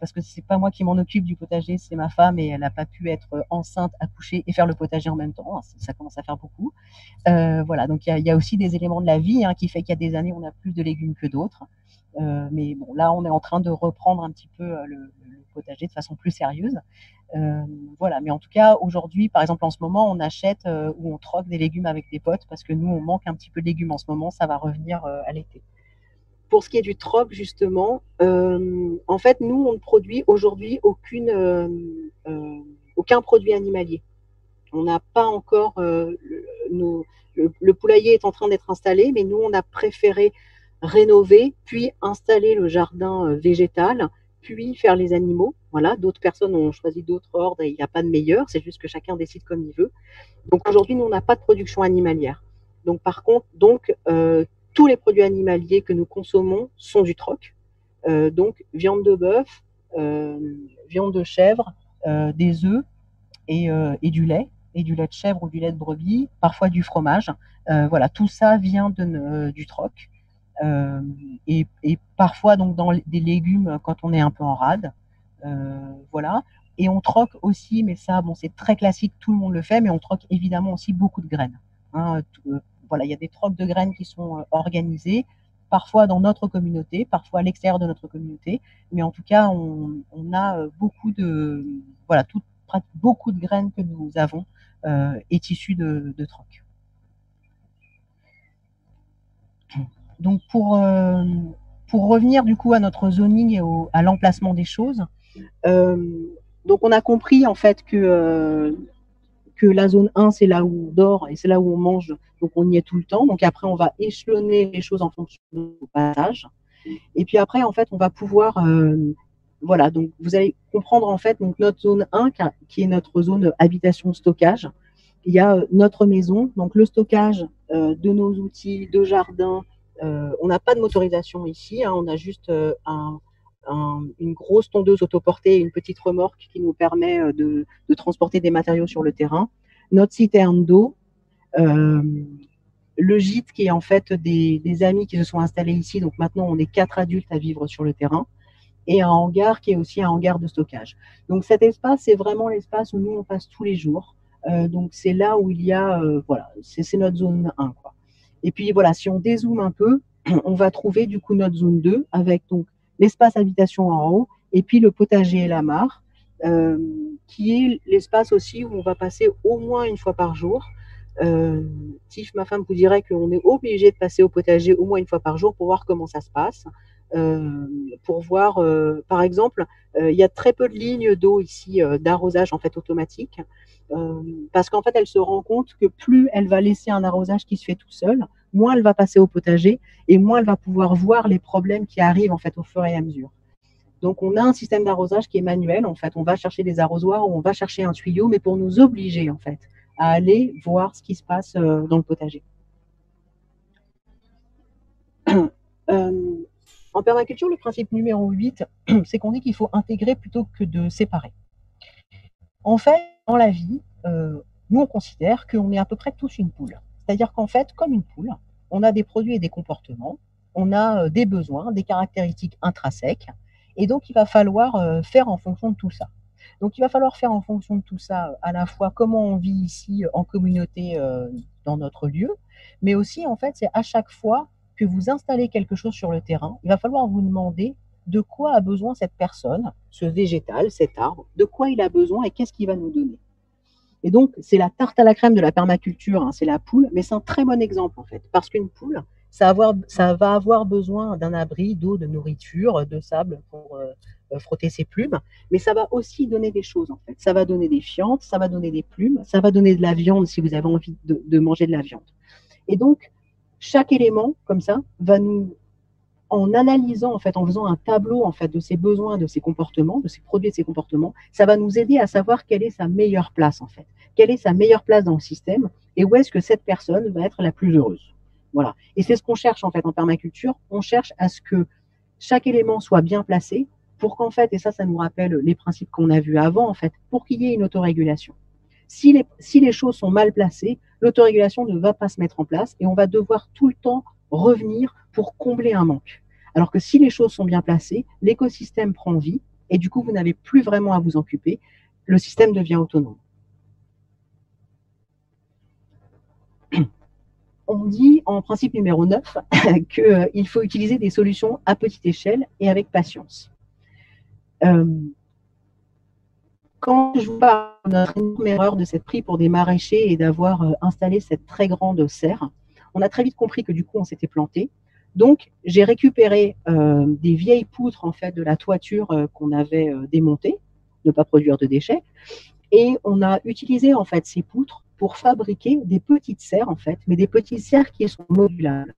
Parce que c'est pas moi qui m'en occupe du potager, c'est ma femme et elle n'a pas pu être enceinte, accoucher et faire le potager en même temps. Ça commence à faire beaucoup. Voilà, donc il y a aussi des éléments de la vie qui fait qu'il y a des années on a plus de légumes que d'autres. Mais bon, là on est en train de reprendre un petit peu le potager de façon plus sérieuse. Voilà, mais en tout cas aujourd'hui, par exemple en ce moment, on achète ou on troque des légumes avec des potes parce que nous on manque un petit peu de légumes en ce moment, ça va revenir à l'été. Pour ce qui est du troc, justement, en fait, nous, on ne produit aujourd'hui aucun produit animalier. On n'a pas encore le poulailler est en train d'être installé, mais nous on a préféré rénover, puis installer le jardin végétal, puis faire les animaux. Voilà, d'autres personnes ont choisi d'autres ordres et il n'y a pas de meilleur, c'est juste que chacun décide comme il veut. Donc aujourd'hui, nous on n'a pas de production animalière. Donc par contre, tous les produits animaliers que nous consommons sont du troc. Donc viande de bœuf, viande de chèvre, des œufs, et du lait, et du lait de chèvre ou du lait de brebis, parfois du fromage. Voilà, tout ça vient du troc. Et parfois donc dans des légumes quand on est un peu en rade. Voilà. Et on troque aussi, mais ça, bon, c'est très classique, tout le monde le fait, mais on troque évidemment aussi beaucoup de graines. Voilà, il y a des trocs de graines qui sont organisés, parfois dans notre communauté, parfois à l'extérieur de notre communauté, mais en tout cas, on a beaucoup de, voilà, beaucoup de graines que nous avons est issue de troc. Donc pour revenir du coup à notre zoning et à l'emplacement des choses, donc on a compris en fait que la zone 1 c'est là où on dort et c'est là où on mange, donc on y est tout le temps. Donc après on va échelonner les choses en fonction du passage. Et puis après en fait on va pouvoir voilà, donc vous allez comprendre en fait donc notre zone 1 qui est notre zone habitation stockage. Il y a notre maison, donc le stockage de nos outils de jardin. On n'a pas de motorisation ici, on a juste une grosse tondeuse autoportée et une petite remorque qui nous permet de transporter des matériaux sur le terrain. Notre citerne d'eau, le gîte qui est en fait des amis qui se sont installés ici. Donc maintenant, on est 4 adultes à vivre sur le terrain. Et un hangar qui est aussi un hangar de stockage. Donc cet espace, c'est vraiment l'espace où nous, on passe tous les jours. Donc c'est là où il y a, voilà, c'est notre zone 1, quoi. Et puis voilà, si on dézoome un peu, on va trouver du coup notre zone 2 avec donc l'espace habitation en haut et puis le potager et la mare, qui est l'espace aussi où on va passer au moins une fois par jour. Tiff, ma femme, vous dirait qu'on est obligé de passer au potager au moins une fois par jour pour voir comment ça se passe. Pour voir, par exemple, il y a très peu de lignes d'eau ici d'arrosage en fait automatique, parce qu'en fait elle se rend compte que plus elle va laisser un arrosage qui se fait tout seul, moins elle va passer au potager et moins elle va pouvoir voir les problèmes qui arrivent en fait au fur et à mesure. Donc on a un système d'arrosage qui est manuel en fait. On va chercher des arrosoirs ou on va chercher un tuyau, mais pour nous obliger en fait à aller voir ce qui se passe dans le potager. En permaculture, le principe numéro 8, c'est qu'on dit qu'il faut intégrer plutôt que de séparer. En fait, dans la vie, nous, on considère qu'on est à peu près tous une poule. C'est-à-dire qu'en fait, comme une poule, on a des produits et des comportements, on a des besoins, des caractéristiques intrinsèques, et donc il va falloir faire en fonction de tout ça. Donc, il va falloir faire en fonction de tout ça, à la fois comment on vit ici en communauté dans notre lieu, mais aussi, en fait, c'est à chaque fois que vous installez quelque chose sur le terrain, il va falloir vous demander de quoi a besoin cette personne, ce végétal, cet arbre, de quoi il a besoin et qu'est-ce qu'il va nous donner. Et donc, c'est la tarte à la crème de la permaculture, hein, c'est la poule, mais c'est un très bon exemple en fait, parce qu'une poule, ça va avoir besoin d'un abri, d'eau, de nourriture, de sable pour frotter ses plumes, mais ça va aussi donner des choses en fait. Ça va donner des fientes, ça va donner des plumes, ça va donner de la viande si vous avez envie de manger de la viande. Et donc, chaque élément comme ça va nous, en analysant, en fait, en faisant un tableau en fait, de ses besoins, de ses comportements, de ses produits et de ses comportements, ça va nous aider à savoir quelle est sa meilleure place, en fait. Quelle est sa meilleure place dans le système et où est-ce que cette personne va être la plus heureuse. Voilà. Et c'est ce qu'on cherche, en fait, en permaculture. On cherche à ce que chaque élément soit bien placé pour qu'en fait, et ça nous rappelle les principes qu'on a vus avant, en fait, pour qu'il y ait une autorégulation. Si les choses sont mal placées, l'autorégulation ne va pas se mettre en place et on va devoir tout le temps revenir pour combler un manque. Alors que si les choses sont bien placées, l'écosystème prend vie et du coup, vous n'avez plus vraiment à vous occuper. Le système devient autonome. On dit en principe numéro 9 qu'il faut utiliser des solutions à petite échelle et avec patience. Quand je vous parle de notre énorme erreur de s'être pris pour des maraîchers et d'avoir installé cette très grande serre, on a très vite compris que du coup, on s'était planté. Donc, j'ai récupéré des vieilles poutres en fait de la toiture qu'on avait démontées, ne pas produire de déchets, et on a utilisé en fait ces poutres pour fabriquer des petites serres en fait, mais des petites serres qui sont modulables,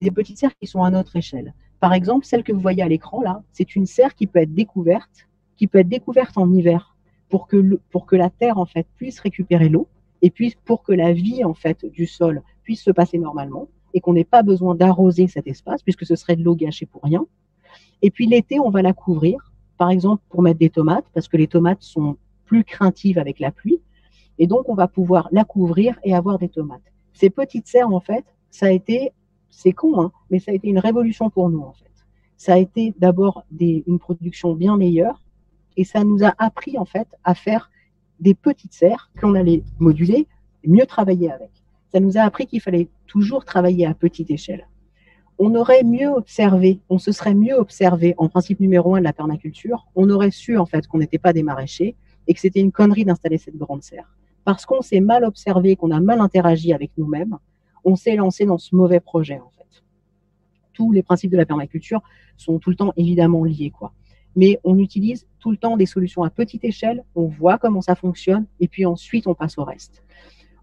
des petites serres qui sont à notre échelle. Par exemple, celle que vous voyez à l'écran là, c'est une serre qui peut être découverte en hiver pour que la terre en fait puisse récupérer l'eau et puis pour que la vie en fait du sol puisse se passer normalement et qu'on n'ait pas besoin d'arroser cet espace puisque ce serait de l'eau gâchée pour rien. Et puis l'été, on va la couvrir, par exemple pour mettre des tomates parce que les tomates sont plus craintives avec la pluie et donc on va pouvoir la couvrir et avoir des tomates. Ces petites serres en fait, ça a été, c'est con, hein, mais ça a été une révolution pour nous en fait. Ça a été d'abord une production bien meilleure et ça nous a appris en fait à faire des petites serres qu'on allait moduler et mieux travailler avec. Ça nous a appris qu'il fallait toujours travailler à petite échelle. On aurait mieux observé, on se serait mieux observé en principe numéro 1 de la permaculture, on aurait su en fait qu'on n'était pas des maraîchers et que c'était une connerie d'installer cette grande serre. Parce qu'on s'est mal observé, qu'on a mal interagi avec nous-mêmes, on s'est lancé dans ce mauvais projet en fait. Tous les principes de la permaculture sont tout le temps évidemment liés, quoi. Mais on utilise tout le temps des solutions à petite échelle, on voit comment ça fonctionne, et puis ensuite on passe au reste.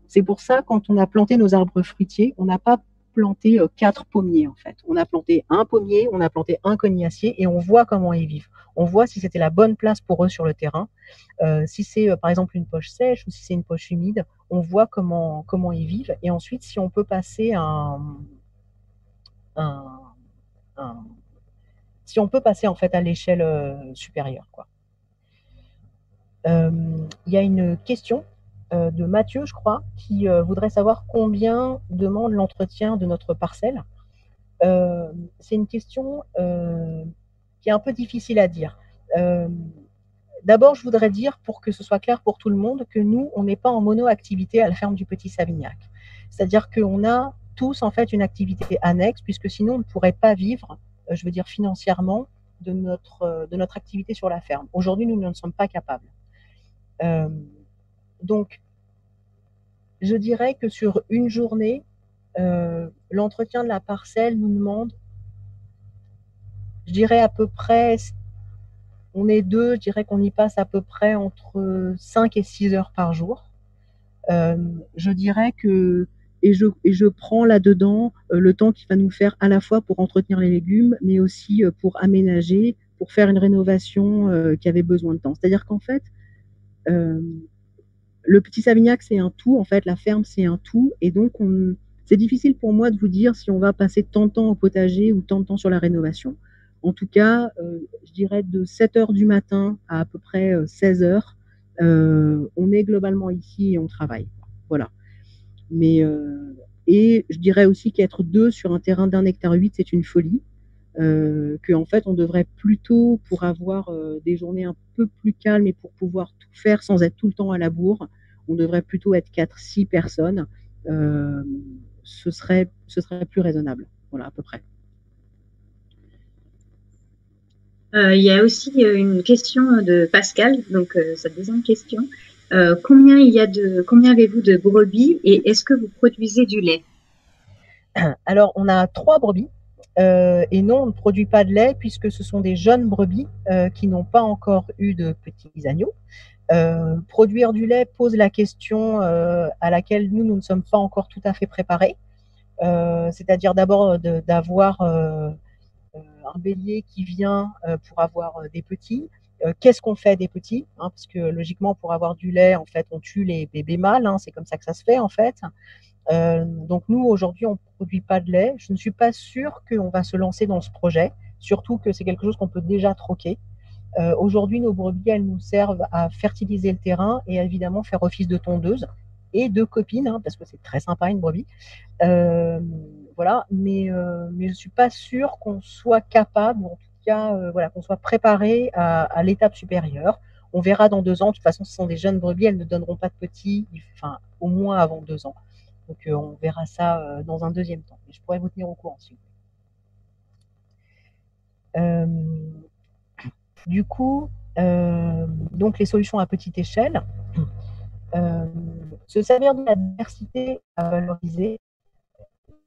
C'est pour ça, quand on a planté nos arbres fruitiers, on n'a pas planté 4 pommiers, en fait. On a planté un pommier, on a planté un cognacier, et on voit comment ils vivent. On voit si c'était la bonne place pour eux sur le terrain. Si c'est par exemple une poche sèche ou si c'est une poche humide, on voit comment ils vivent. Et ensuite, si on peut passer si on peut passer en fait à l'échelle supérieure, quoi. Il y a une question de Mathieu, je crois, qui voudrait savoir combien demande l'entretien de notre parcelle. C'est une question qui est un peu difficile à dire. D'abord, je voudrais dire, pour que ce soit clair pour tout le monde, que nous, on n'est pas en mono-activité à la ferme du Petit Savignac. C'est-à-dire qu'on a tous, en fait, une activité annexe, puisque sinon, on ne pourrait pas vivre, je veux dire financièrement, de notre activité sur la ferme. Aujourd'hui, nous ne sommes pas capables. Donc, je dirais que sur une journée, l'entretien de la parcelle nous demande, je dirais à peu près, on est deux, je dirais qu'on y passe à peu près entre 5 et 6 heures par jour. Je dirais que, et je prends là-dedans le temps qu'il va nous faire à la fois pour entretenir les légumes, mais aussi pour aménager, pour faire une rénovation qui avait besoin de temps. C'est-à-dire qu'en fait, le Petit Savignac, c'est un tout. En fait, la ferme, c'est un tout. Et donc, c'est difficile pour moi de vous dire si on va passer tant de temps au potager ou tant de temps sur la rénovation. En tout cas, je dirais de 7 heures du matin à peu près 16 heures, on est globalement ici et on travaille. Voilà. Mais, et je dirais aussi qu'être deux sur un terrain d'1,8 hectare, c'est une folie. qu'en fait, on devrait plutôt, pour avoir des journées un peu plus calmes et pour pouvoir tout faire sans être tout le temps à la bourre, on devrait plutôt être 4-6 personnes. Euh, ce serait plus raisonnable. Voilà, à peu près. Il y a aussi une question de Pascal, donc sa deuxième question. Combien avez-vous de brebis et est-ce que vous produisez du lait? Alors, on a 3 brebis. Et non, on ne produit pas de lait puisque ce sont des jeunes brebis qui n'ont pas encore eu de petits agneaux. Produire du lait pose la question à laquelle nous ne sommes pas encore tout à fait préparés. C'est-à-dire d'abord d'avoir un bélier qui vient pour avoir des petits. Qu'est-ce qu'on fait des petits, hein, parce que logiquement, pour avoir du lait, en fait, on tue les bébés mâles, hein, c'est comme ça que ça se fait, en fait. Donc nous, aujourd'hui, on ne produit pas de lait. Je ne suis pas sûre qu'on va se lancer dans ce projet, surtout que c'est quelque chose qu'on peut déjà troquer. Aujourd'hui, nos brebis, elles nous servent à fertiliser le terrain et à évidemment faire office de tondeuse et de copine, hein, parce que c'est très sympa une brebis. Euh, voilà, mais je ne suis pas sûre qu'on soit capable, ou en tout cas, voilà, qu'on soit préparé à l'étape supérieure. On verra dans 2 ans. De toute façon, ce sont des jeunes brebis, elles ne donneront pas de petits, enfin, au moins avant 2 ans. Donc, on verra ça dans un deuxième temps. Mais je pourrais vous tenir au courant si vous voulez. Du coup, donc les solutions à petite échelle, euh, se servir de la diversité à valoriser.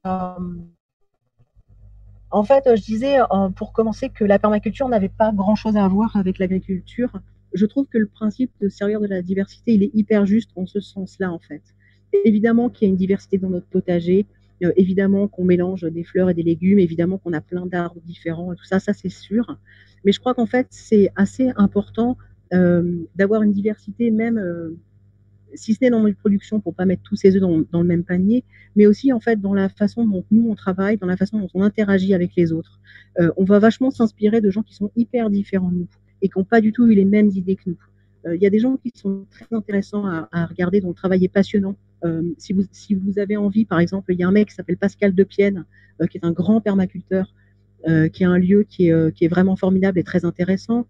Euh, En fait, je disais, pour commencer, que la permaculture n'avait pas grand-chose à voir avec l'agriculture. Je trouve que le principe de servir de la diversité, il est hyper juste en ce sens-là, en fait. Évidemment qu'il y a une diversité dans notre potager, évidemment qu'on mélange des fleurs et des légumes, évidemment qu'on a plein d'arbres différents, et tout ça, ça c'est sûr. Mais je crois qu'en fait, c'est assez important d'avoir une diversité même si ce n'est dans notre production pour pas mettre tous ses œufs dans le même panier, mais aussi en fait dans la façon dont nous on travaille, dans la façon dont on interagit avec les autres. On va vachement s'inspirer de gens qui sont hyper différents de nous et qui n'ont pas du tout eu les mêmes idées que nous. Il y a des gens qui sont très intéressants à regarder, dont le travail est passionnant. Si vous avez envie, par exemple, il y a un mec qui s'appelle Pascal Depienne, qui est un grand permaculteur, qui est un lieu qui est vraiment formidable et très intéressant.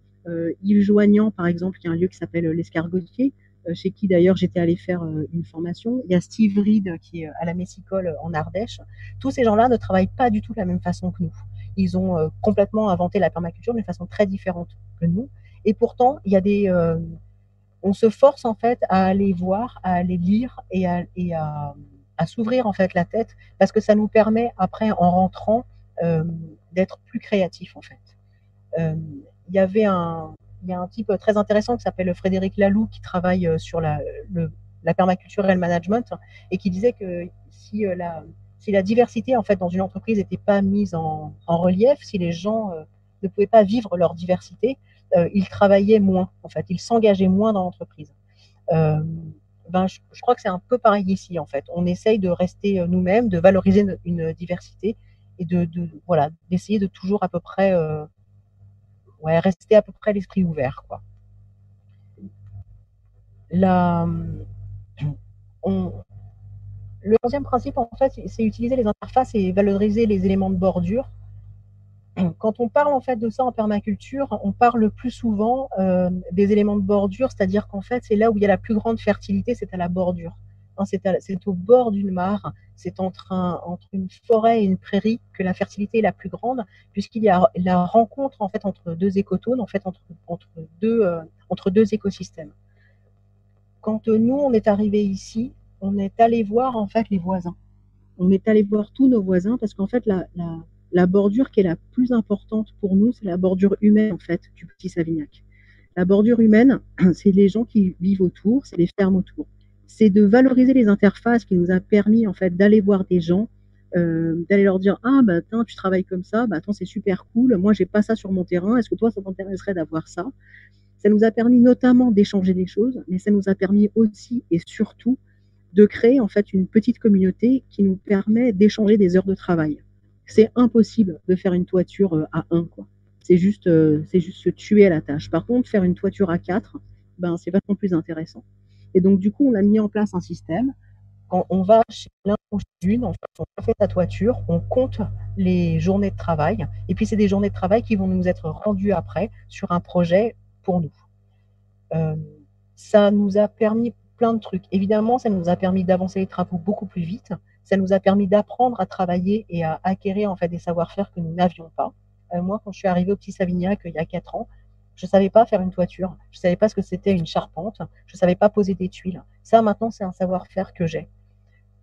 Yves Joignant, par exemple, qui a un lieu qui s'appelle l'Escargotier, chez qui d'ailleurs j'étais allée faire une formation. Il y a Steve Reed qui est à la Messicole en Ardèche. Tous ces gens-là ne travaillent pas du tout de la même façon que nous. Ils ont complètement inventé la permaculture d'une façon très différente que nous. Et pourtant, il y a on se force en fait à aller voir, à aller lire et à s'ouvrir en fait la tête parce que ça nous permet après en rentrant euh, d'être plus créatif en fait. Euh, il y avait il y a un type très intéressant qui s'appelle Frédéric Laloux qui travaille sur la permaculture et le management et qui disait que si la diversité en fait dans une entreprise n'était pas mise en relief, si les gens ne pouvaient pas vivre leur diversité, ils travaillaient moins en fait, ils s'engageaient moins dans l'entreprise. Euh, je crois que c'est un peu pareil ici en fait. On essaye de rester nous-mêmes, de valoriser une diversité et voilà, d'essayer de toujours à peu près ouais, rester à peu près l'esprit ouvert, quoi. La, on, le 11e principe, en fait, c'est utiliser les interfaces et valoriser les éléments de bordure. Quand on parle en fait de ça en permaculture, on parle plus souvent des éléments de bordure, c'est-à-dire qu'en fait, c'est là où il y a la plus grande fertilité, c'est à la bordure. Hein, c'est au bord d'une mare, c'est entre une forêt et une prairie que la fertilité est la plus grande, puisqu'il y a la rencontre en fait entre deux écotones, en fait entre deux écosystèmes. Quand nous on est arrivé ici, on est allé voir en fait les voisins. On est allé voir tous nos voisins parce qu'en fait la bordure qui est la plus importante pour nous, c'est la bordure humaine en fait du petit Savignac. La bordure humaine, c'est les gens qui vivent autour, c'est les fermes autour. C'est de valoriser les interfaces qui nous a permis en fait d'aller voir des gens, d'aller leur dire ah bah attends, tu travailles comme ça, bah attends c'est super cool, moi j'ai pas ça sur mon terrain, est-ce que toi ça t'intéresserait d'avoir ça? Ça nous a permis notamment d'échanger des choses, mais ça nous a permis aussi et surtout de créer en fait une petite communauté qui nous permet d'échanger des heures de travail. C'est impossible de faire une toiture à un, quoi. C'est juste se tuer à la tâche. Par contre, faire une toiture à quatre, ben, c'est vachement plus intéressant. Et donc, du coup, on a mis en place un système. quand on va chez l'un ou chez une, en fait, on fait sa toiture, on compte les journées de travail, et puis c'est des journées de travail qui vont nous être rendues après sur un projet pour nous. Euh, Ça nous a permis plein de trucs. Évidemment, ça nous a permis d'avancer les travaux beaucoup plus vite. Ça nous a permis d'apprendre à travailler et à acquérir en fait des savoir-faire que nous n'avions pas. Moi, quand je suis arrivée au Petit Savignac il y a 4 ans, je ne savais pas faire une toiture, je ne savais pas ce que c'était une charpente, je ne savais pas poser des tuiles. Ça, maintenant, c'est un savoir-faire que j'ai.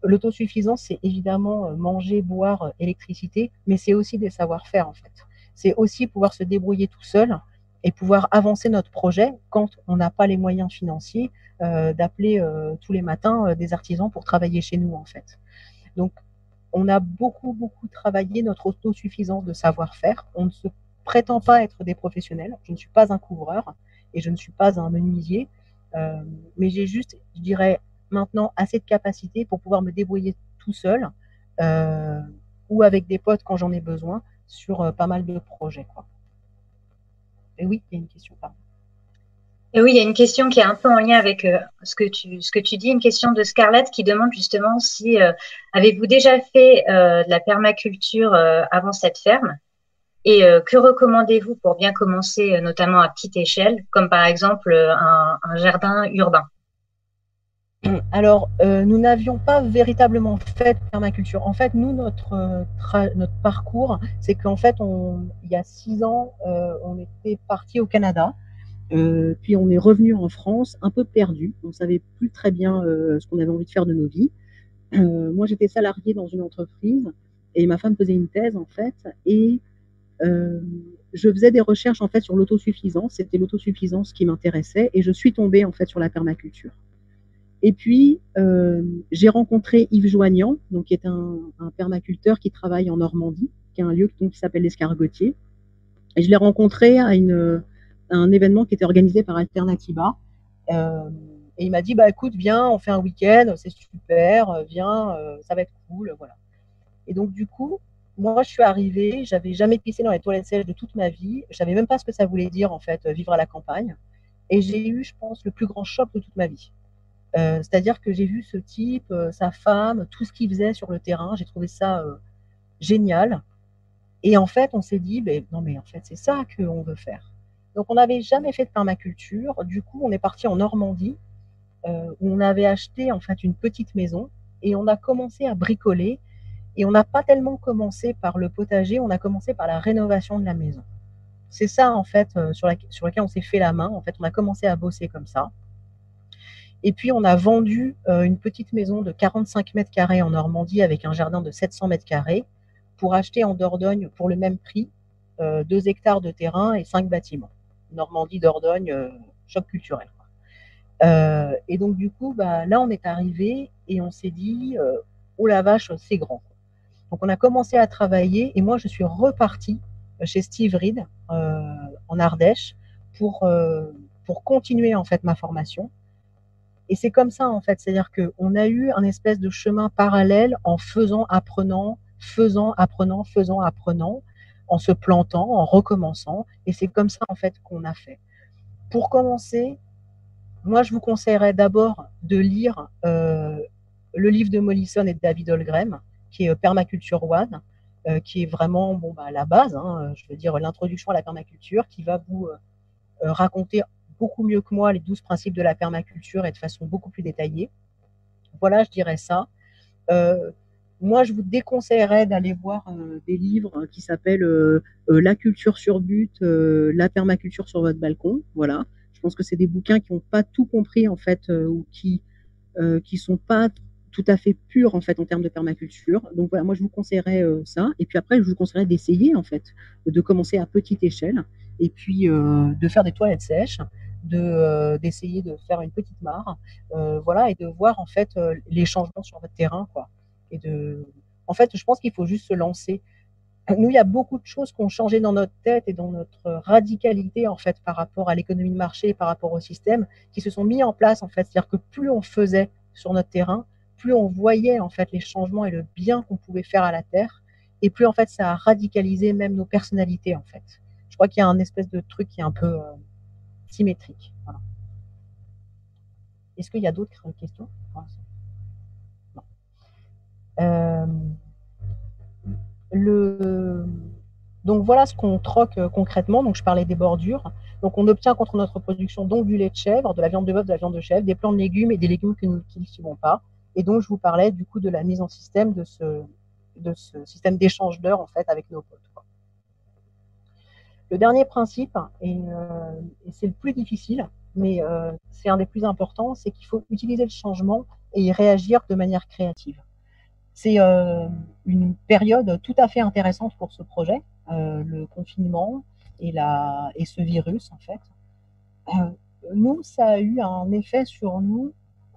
L'autosuffisance, c'est évidemment manger, boire, électricité, mais c'est aussi des savoir-faire en fait. C'est aussi pouvoir se débrouiller tout seul et pouvoir avancer notre projet quand on n'a pas les moyens financiers d'appeler tous les matins des artisans pour travailler chez nous en fait. Donc, on a beaucoup, beaucoup travaillé notre autosuffisance de savoir-faire. On ne se prétend pas être des professionnels. Je ne suis pas un couvreur et je ne suis pas un menuisier. Euh, mais j'ai juste, je dirais, maintenant assez de capacité pour pouvoir me débrouiller tout seul euh, ou avec des potes quand j'en ai besoin sur pas mal de projets, quoi. Et oui, il y a une question, pardon. Et oui, il y a une question qui est un peu en lien avec ce que tu dis, une question de Scarlett qui demande justement si avez-vous déjà fait de la permaculture avant cette ferme et que recommandez-vous pour bien commencer, notamment à petite échelle, comme par exemple un jardin urbain? Alors, nous n'avions pas véritablement fait de permaculture. En fait, nous, notre parcours, c'est qu'en fait, il y a 6 ans, on était parti au Canada. Puis on est revenu en France un peu perdu. On ne savait plus très bien ce qu'on avait envie de faire de nos vies. Moi, j'étais salariée dans une entreprise et ma femme faisait une thèse en fait. Et euh, je faisais des recherches en fait sur l'autosuffisance. C'était l'autosuffisance qui m'intéressait et je suis tombée en fait sur la permaculture. Et puis, j'ai rencontré Yves Joignant, donc, qui est un permaculteur qui travaille en Normandie, qui a un lieu donc, qui s'appelle l'Escargotier. Et je l'ai rencontré à un événement qui était organisé par Alternativa. Euh, et il m'a dit, bah écoute, viens, on fait un week-end, c'est super, viens, ça va être cool, voilà. Et donc du coup, moi je suis arrivée, j'avais jamais pissé dans les toilettes sèches de toute ma vie, je savais même pas ce que ça voulait dire en fait, vivre à la campagne. Et j'ai eu, je pense, le plus grand choc de toute ma vie. C'est-à-dire que j'ai vu ce type, sa femme, tout ce qu'il faisait sur le terrain, j'ai trouvé ça génial. Et en fait, on s'est dit, ben, non mais en fait, c'est ça qu'on veut faire. Donc on n'avait jamais fait de permaculture. Du coup, on est parti en Normandie, où on avait acheté en fait une petite maison et on a commencé à bricoler. Et on n'a pas tellement commencé par le potager, on a commencé par la rénovation de la maison. C'est ça en fait sur lequel on s'est fait la main. En fait, on a commencé à bosser comme ça. Et puis on a vendu une petite maison de 45 mètres carrés en Normandie avec un jardin de 700 mètres carrés pour acheter en Dordogne pour le même prix 2 hectares de terrain et 5 bâtiments. Normandie, Dordogne, choc culturel. Et donc du coup, bah, là on est arrivé et on s'est dit, oh la vache, c'est grand. Donc on a commencé à travailler et moi je suis repartie chez Steve Reed en Ardèche pour, euh, pour continuer en fait ma formation. Et c'est comme ça, en fait. C'est-à-dire qu'on a eu un espèce de chemin parallèle en faisant, apprenant, faisant, apprenant, faisant, apprenant, en se plantant, en recommençant. Et c'est comme ça, en fait, qu'on a fait. Pour commencer, moi, je vous conseillerais d'abord de lire le livre de Mollison et de David Holmgren, qui est Permaculture One, qui est vraiment bon, bah, la base, hein, je veux dire l'introduction à la permaculture, qui va vous raconter beaucoup mieux que moi les 12 principes de la permaculture et de façon beaucoup plus détaillée. Voilà, je dirais ça. Euh, Moi, je vous déconseillerais d'aller voir des livres qui s'appellent La culture sur but, La permaculture sur votre balcon. Voilà. Je pense que c'est des bouquins qui n'ont pas tout compris en fait, ou qui sont pas tout à fait purs en fait en termes de permaculture. Donc voilà, moi je vous conseillerais ça. Et puis après, je vous conseillerais d'essayer en fait, de commencer à petite échelle, et puis de faire des toilettes sèches, d'essayer de faire une petite mare, voilà, et de voir en fait les changements sur votre terrain, quoi. Et en fait, je pense qu'il faut juste se lancer. Nous, il y a beaucoup de choses qui ont changé dans notre tête et dans notre radicalité en fait par rapport à l'économie de marché, par rapport au système, qui se sont mis en place en fait. C'est-à-dire que plus on faisait sur notre terrain, plus on voyait en fait les changements et le bien qu'on pouvait faire à la terre, et plus en fait ça a radicalisé même nos personnalités en fait. Je crois qu'il y a un espèce de truc qui est un peu symétrique. Voilà. Est-ce qu'il y a d'autres questions? Non. Euh, le... Donc voilà ce qu'on troque concrètement. Donc je parlais des bordures. Donc on obtient contre notre production donc du lait de chèvre, de la viande de bœuf, de la viande de chèvre, des plants de légumes et des légumes qui ne cultivons pas. Et donc je vous parlais du coup de la mise en système de ce système d'échange d'heures en fait avec nos potes. Le dernier principe, et c'est le plus difficile, mais c'est un des plus importants, c'est qu'il faut utiliser le changement et y réagir de manière créative. C'est une période tout à fait intéressante pour ce projet, le confinement et ce virus en fait. Euh, Nous, ça a eu un effet sur nous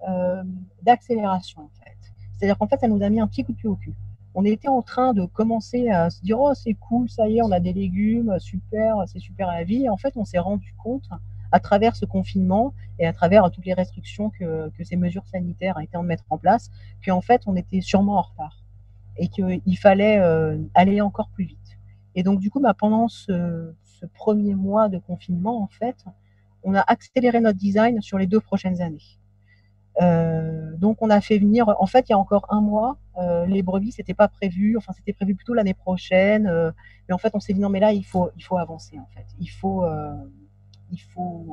euh, d'accélération en fait. C'est-à-dire qu'en fait, ça nous a mis un petit coup de pied au cul. On était en train de commencer à se dire oh c'est cool, ça y est, on a des légumes, super, c'est super la vie. Et en fait, on s'est rendu compte à travers ce confinement et à travers toutes les restrictions que ces mesures sanitaires étaient en mettre en place, qu'en fait, on était sûrement en retard et qu'il fallait aller encore plus vite. Et donc, du coup, pendant ce premier mois de confinement, en fait, on a accéléré notre design sur les 2 prochaines années. Donc, on a fait venir, en fait, il y a encore un mois, les brebis, c'était pas prévu, enfin, c'était prévu plutôt l'année prochaine. Mais en fait, on s'est dit non, mais là, il faut avancer, en fait.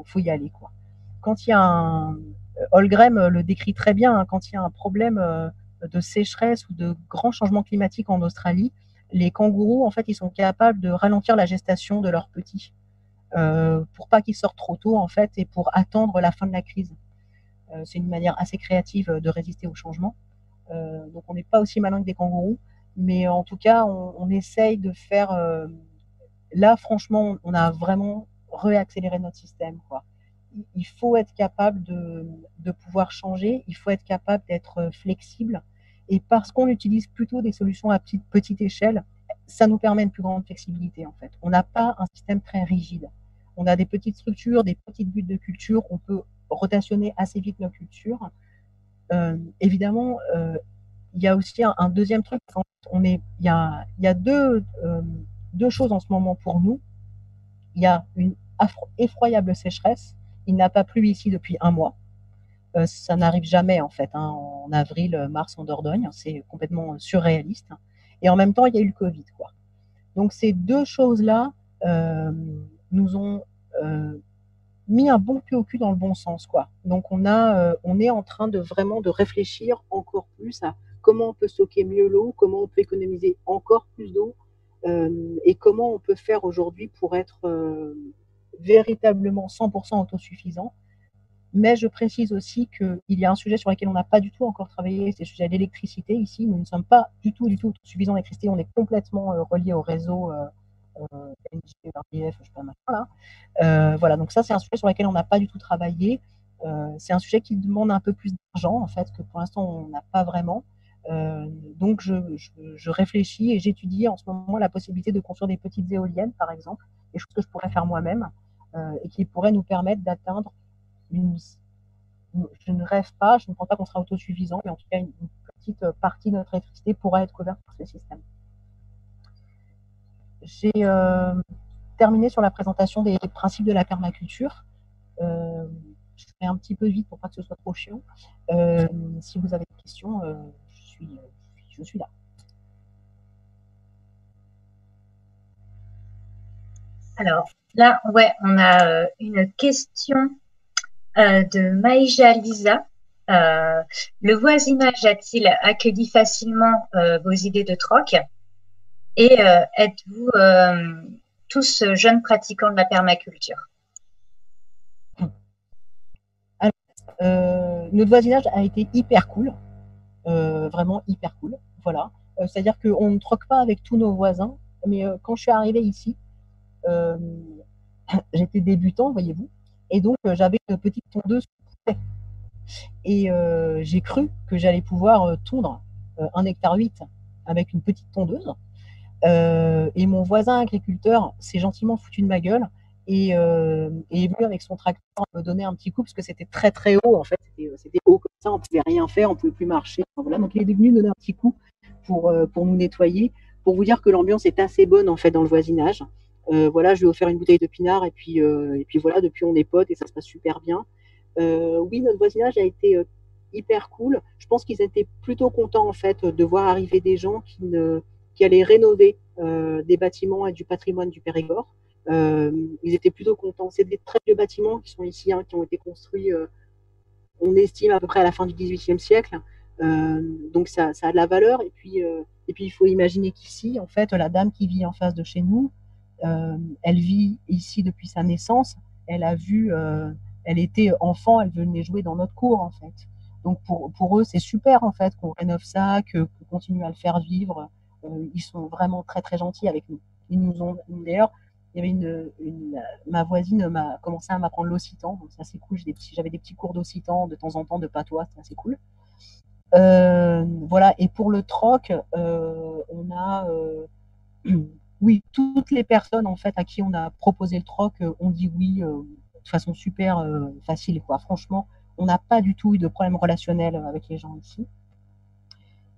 Faut y aller, quoi. Quand il y a un. Holmgren le décrit très bien, hein, quand il y a un problème de sécheresse ou de grands changements climatiques en Australie, les kangourous, en fait, ils sont capables de ralentir la gestation de leurs petits pour pas qu'ils sortent trop tôt, en fait, et pour attendre la fin de la crise. C'est une manière assez créative de résister au changement. Donc, on n'est pas aussi malin que des kangourous, mais en tout cas, on essaye de faire. Là, franchement, on a vraiment réaccéléré notre système, quoi. Il faut être capable de pouvoir changer, il faut être capable d'être flexible. Et parce qu'on utilise plutôt des solutions à petite échelle, ça nous permet une plus grande flexibilité, en fait. On n'a pas un système très rigide. On a des petites structures, des petites bulles de culture, on peut rotationner assez vite nos cultures. Évidemment, il y a aussi un deuxième truc. Il y a deux choses en ce moment pour nous. Il y a une effroyable sécheresse. Il n'a pas plu ici depuis un mois. Ça n'arrive jamais en fait, hein, en avril, mars en Dordogne. C'est complètement surréaliste. Et en même temps, il y a eu le Covid, quoi. Donc ces deux choses-là euh, nous ont mis un bon pied au cul dans le bon sens, quoi. Donc on est en train de vraiment de réfléchir encore plus à comment on peut stocker mieux l'eau, comment on peut économiser encore plus d'eau, et comment on peut faire aujourd'hui pour être véritablement 100% autosuffisant. Mais je précise aussi qu'il y a un sujet sur lequel on n'a pas du tout encore travaillé, c'est le sujet de l'électricité. Ici, nous ne sommes pas du tout autosuffisants en électricité, on est complètement relié au réseau NG, RDF, je sais pas, machin, là. Voilà, donc ça, c'est un sujet sur lequel on n'a pas du tout travaillé. C'est un sujet qui demande un peu plus d'argent, en fait, que pour l'instant, on n'a pas vraiment. Donc, je réfléchis et j'étudie en ce moment la possibilité de construire des petites éoliennes, par exemple, des choses que je pourrais faire moi-même et qui pourraient nous permettre d'atteindre une. Je ne rêve pas, je ne pense pas qu'on sera autosuffisant, mais en tout cas, une petite partie de notre électricité pourra être couverte par ce système. J'ai terminé sur la présentation des principes de la permaculture. Je fais un petit peu vite pour pas que ce soit trop chiant. Si vous avez des questions, je suis là. Alors là, ouais, on a une question de Maïja Lisa. Le voisinage a-t-il accueilli facilement vos idées de troc? Et êtes-vous tous jeunes pratiquants de la permaculture? Alors, notre voisinage a été hyper cool, vraiment hyper cool. Voilà. C'est-à-dire qu'on ne troque pas avec tous nos voisins, mais quand je suis arrivée ici, euh, j'étais débutant, voyez-vous, et donc j'avais une petite tondeuse et j'ai cru que j'allais pouvoir tondre 1,8 hectare avec une petite tondeuse. Et mon voisin agriculteur s'est gentiment foutu de ma gueule et est venu avec son tracteur me donner un petit coup parce que c'était très très haut en fait, c'était haut comme ça, on pouvait rien faire, on pouvait plus marcher. Enfin, voilà. Donc il est venu me donner un petit coup pour nous nettoyer, pour vous dire que l'ambiance est assez bonne en fait dans le voisinage. Voilà, je lui ai offert une bouteille de pinard et puis voilà, depuis on est potes et ça se passe super bien. Oui, notre voisinage a été hyper cool. Je pense qu'ils étaient plutôt contents en fait de voir arriver des gens qui allaient rénover des bâtiments et du patrimoine du Périgord. Ils étaient plutôt contents. C'est des très vieux bâtiments qui sont ici, qui ont été construits, on estime à peu près à la fin du XVIIIe siècle. Donc ça a de la valeur. Et puis il faut imaginer qu'ici, en fait, la dame qui vit en face de chez nous, elle vit ici depuis sa naissance. Elle a vu, elle était enfant, elle venait jouer dans notre cour en fait. Donc pour eux, c'est super en fait qu'on rénove ça, qu'on continue à le faire vivre. Ils sont vraiment très très gentils avec nous. Ils nous ont d'ailleurs, il y avait ma voisine m'a commencé à m'apprendre l'occitan, donc c'est assez cool. J'avais des petits cours d'occitan de temps en temps, de patois, c'est assez cool. Voilà. Et pour le troc, on a oui, toutes les personnes en fait à qui on a proposé le troc ont dit oui de façon super facile, quoi. Franchement, on n'a pas du tout eu de problème relationnel avec les gens ici.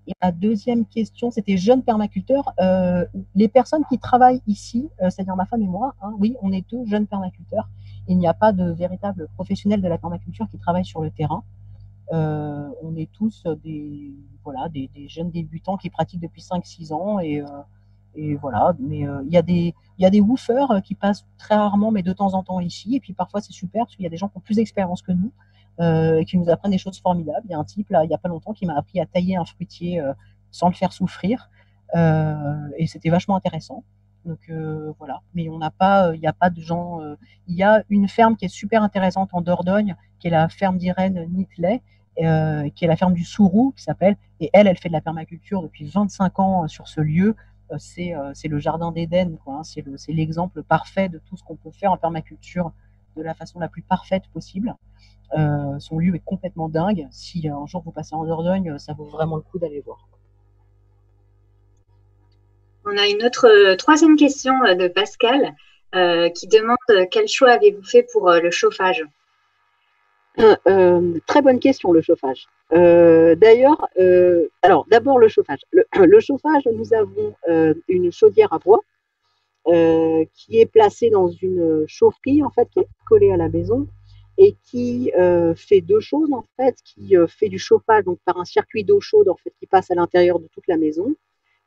Et la deuxième question, c'était jeunes permaculteurs. Les personnes qui travaillent ici, c'est-à-dire ma femme et moi, oui, on est deux jeunes permaculteurs. Il n'y a pas de véritable professionnel de la permaculture qui travaille sur le terrain. On est tous des jeunes débutants qui pratiquent depuis 5-6 ans et voilà. Mais il y a des woofers qui passent très rarement, mais de temps en temps ici. Et puis parfois c'est super parce qu'il y a des gens qui ont plus d'expérience que nous et qui nous apprennent des choses formidables. Il y a un type là, il n'y a pas longtemps, qui m'a appris à tailler un fruitier sans le faire souffrir et c'était vachement intéressant. Donc voilà. Mais on n'a pas, il n'y a pas de gens. Il y a une ferme qui est super intéressante en Dordogne, qui est la ferme d'Irène Nitley, qui est la ferme du Sourou, qui s'appelle, et elle fait de la permaculture depuis 25 ans sur ce lieu. C'est le jardin d'Éden, quoi. C'est l'exemple parfait de tout ce qu'on peut faire en permaculture de la façon la plus parfaite possible. Son lieu est complètement dingue. Si un jour vous passez en Dordogne, ça vaut vraiment le coup d'aller voir. On a une autre troisième question de Pascal qui demande quel choix avez-vous fait pour le chauffage? Très bonne question, le chauffage. D'ailleurs, alors d'abord le chauffage. Le chauffage, nous avons une chaudière à bois qui est placée dans une chaufferie en fait qui est collée à la maison et qui fait deux choses en fait, qui fait du chauffage donc par un circuit d'eau chaude en fait qui passe à l'intérieur de toute la maison.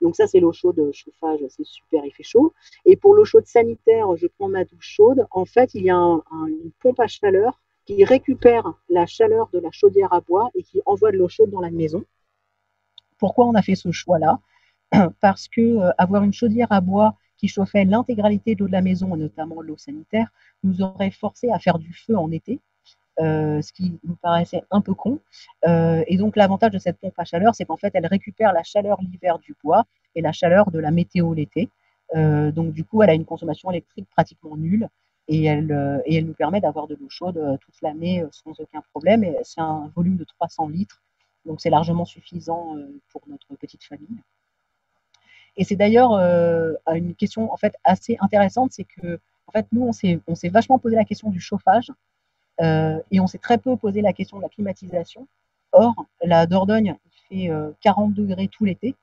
Donc ça c'est l'eau chaude chauffage, c'est super, il fait chaud. Et pour l'eau chaude sanitaire, je prends ma douche chaude. En fait, il y a une pompe à chaleur qui récupère la chaleur de la chaudière à bois et qui envoie de l'eau chaude dans la maison. Pourquoi on a fait ce choix-là? Parce que avoir une chaudière à bois qui chauffait l'intégralité de l'eau de la maison, et notamment l'eau sanitaire, nous aurait forcé à faire du feu en été, ce qui nous paraissait un peu con. Et donc l'avantage de cette pompe à chaleur, c'est qu'en fait, elle récupère la chaleur l'hiver du bois et la chaleur de la météo l'été. Donc du coup, elle a une consommation électrique pratiquement nulle et elle nous permet d'avoir de l'eau chaude toute l'année sans aucun problème. Et c'est un volume de 300 litres, donc c'est largement suffisant pour notre petite famille. Et c'est d'ailleurs une question en fait assez intéressante, c'est que en fait nous on s'est vachement posé la question du chauffage et on s'est très peu posé la question de la climatisation. Or la Dordogne il fait 40 degrés tout l'été.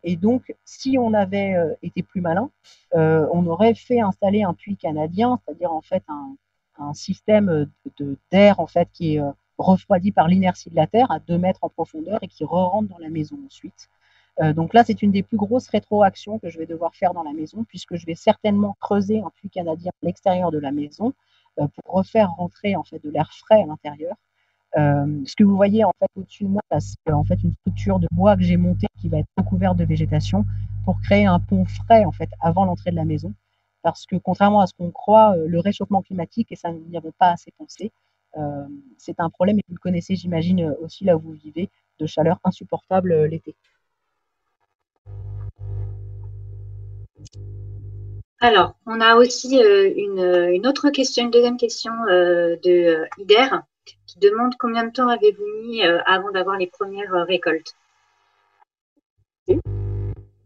Et donc, si on avait été plus malin, on aurait fait installer un puits canadien, c'est-à-dire en fait un système d'air en fait qui est refroidi par l'inertie de la terre à 2 mètres en profondeur et qui re-rentre dans la maison ensuite. Donc là, c'est une des plus grosses rétroactions que je vais devoir faire dans la maison, puisque je vais certainement creuser un puits canadien à l'extérieur de la maison pour refaire rentrer en fait de l'air frais à l'intérieur. Ce que vous voyez en fait au-dessus de moi, c'est en fait une structure de bois que j'ai montée qui va être recouverte de végétation pour créer un pont frais en fait avant l'entrée de la maison. Parce que contrairement à ce qu'on croit, le réchauffement climatique, et ça nous n'y avons pas assez pensé, c'est un problème, et vous le connaissez j'imagine aussi là où vous vivez, de chaleur insupportable l'été. Alors, on a aussi une autre question, une deuxième question de Ider qui demande combien de temps avez-vous mis avant d'avoir les premières récoltes?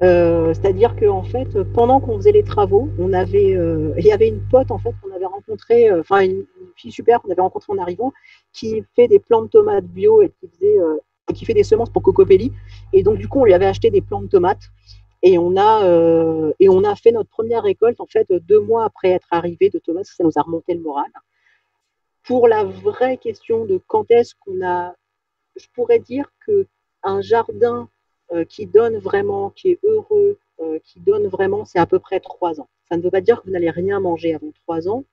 C'est-à-dire que en fait, pendant qu'on faisait les travaux, il y avait une pote en fait qu'on avait rencontrée, enfin une fille super qu'on avait rencontrée en arrivant, qui fait des plants de tomates bio qui fait des semences pour Cocopelli. Et donc du coup, on lui avait acheté des plants de tomates et on a fait notre première récolte en fait 2 mois après être arrivé de tomates, ça nous a remonté le moral. pour la vraie question de quand est-ce qu'on a, je pourrais dire que un jardin qui donne vraiment, qui est heureux, qui donne vraiment, c'est à peu près 3 ans. Ça ne veut pas dire que vous n'allez rien manger avant 3 ans,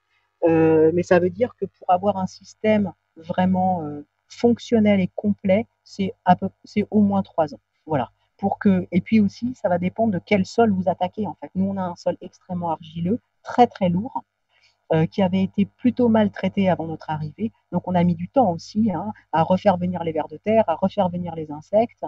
mais ça veut dire que pour avoir un système vraiment fonctionnel et complet, c'est au moins 3 ans. Voilà. Et puis aussi, ça va dépendre de quel sol vous attaquez en fait. Nous, on a un sol extrêmement argileux, très très lourd, qui avait été plutôt mal traité avant notre arrivée. Donc on a mis du temps aussi à refaire venir les vers de terre, à refaire venir les insectes,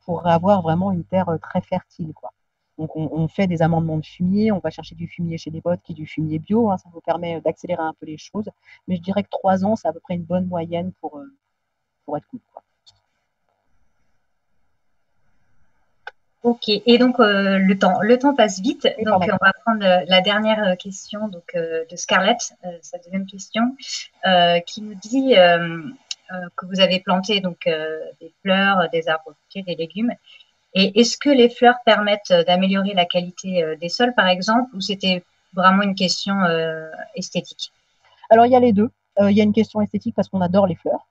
pour avoir vraiment une terre très fertile, quoi. Donc on fait des amendements de fumier, on va chercher du fumier chez des potes qui est du fumier bio, ça nous permet d'accélérer un peu les choses. Mais je dirais que 3 ans, c'est à peu près une bonne moyenne pour être cool, quoi. Ok, et donc le temps passe vite, Oui, donc pardon. on va prendre la dernière question donc, de Scarlett, sa deuxième question, qui nous dit que vous avez planté donc des fleurs, des arbres fruitiers, des légumes. Et est-ce que les fleurs permettent d'améliorer la qualité des sols, par exemple, ou c'était vraiment une question esthétique? Alors il y a les deux. Il y a une question esthétique parce qu'on adore les fleurs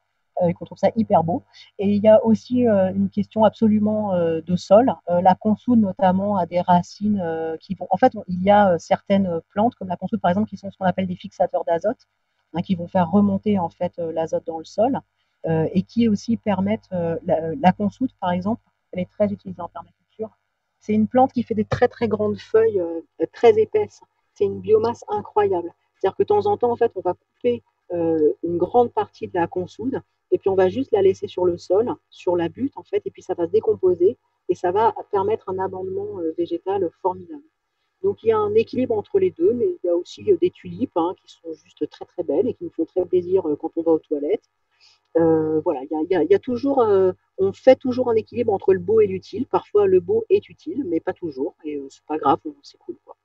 et qu'on trouve ça hyper beau. Et il y a aussi une question absolument de sol. La consoude notamment a des racines qui vont. En fait, il y a certaines plantes comme la consoude par exemple qui sont ce qu'on appelle des fixateurs d'azote, qui vont faire remonter en fait l'azote dans le sol et qui aussi permettent la consoude par exemple. Elle est très utilisée en permaculture. C'est une plante qui fait des très très grandes feuilles très épaisses. C'est une biomasse incroyable. C'est-à-dire que de temps en temps, en fait, on va couper une grande partie de la consoude et puis on va juste la laisser sur le sol, sur la butte, en fait, et puis ça va se décomposer et ça va permettre un amendement végétal formidable. Donc il y a un équilibre entre les deux, mais il y a aussi des tulipes qui sont juste très très belles et qui nous font très plaisir quand on va aux toilettes. Voilà, il y a toujours, on fait toujours un équilibre entre le beau et l'utile. Parfois le beau est utile, mais pas toujours, et c'est pas grave, c'est cool, quoi.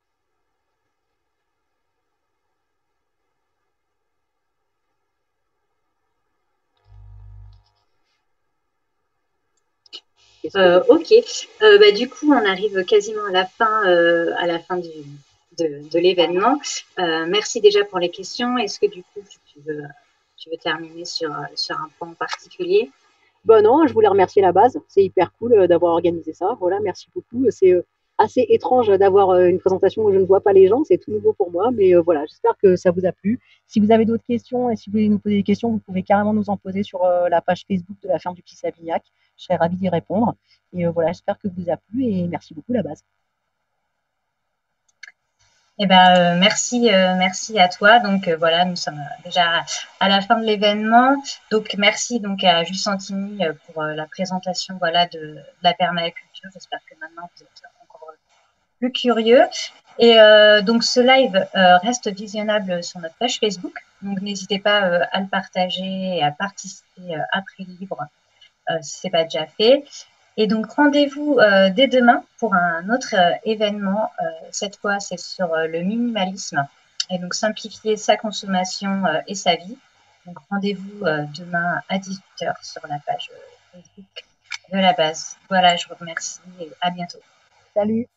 Ok, bah, du coup, on arrive quasiment à la fin de l'événement. Merci déjà pour les questions. Est-ce que du coup, tu veux terminer sur un point particulier? Bah non, je voulais remercier la base. C'est hyper cool d'avoir organisé ça. Voilà, merci beaucoup. C'est assez étrange d'avoir une présentation où je ne vois pas les gens. C'est tout nouveau pour moi. Mais voilà, j'espère que ça vous a plu. Si vous avez d'autres questions et si vous voulez nous poser des questions, vous pouvez carrément nous en poser sur la page Facebook de la ferme du Petit Savignac. Je serais ravie d'y répondre. Et voilà, j'espère que vous a plu et merci beaucoup la base. Eh ben, merci à toi. Donc voilà, nous sommes déjà à la fin de l'événement. Donc merci donc à Jules Santini pour la présentation voilà de la permaculture. J'espère que maintenant vous êtes encore plus curieux. Et donc ce live reste visionnable sur notre page Facebook. Donc n'hésitez pas à le partager et à participer après libre si ce n'est pas déjà fait. Et donc, rendez-vous dès demain pour un autre événement. Cette fois, c'est sur le minimalisme et donc simplifier sa consommation et sa vie. Donc, rendez-vous demain à 18h sur la page Facebook de la base. Voilà, je vous remercie et à bientôt. Salut!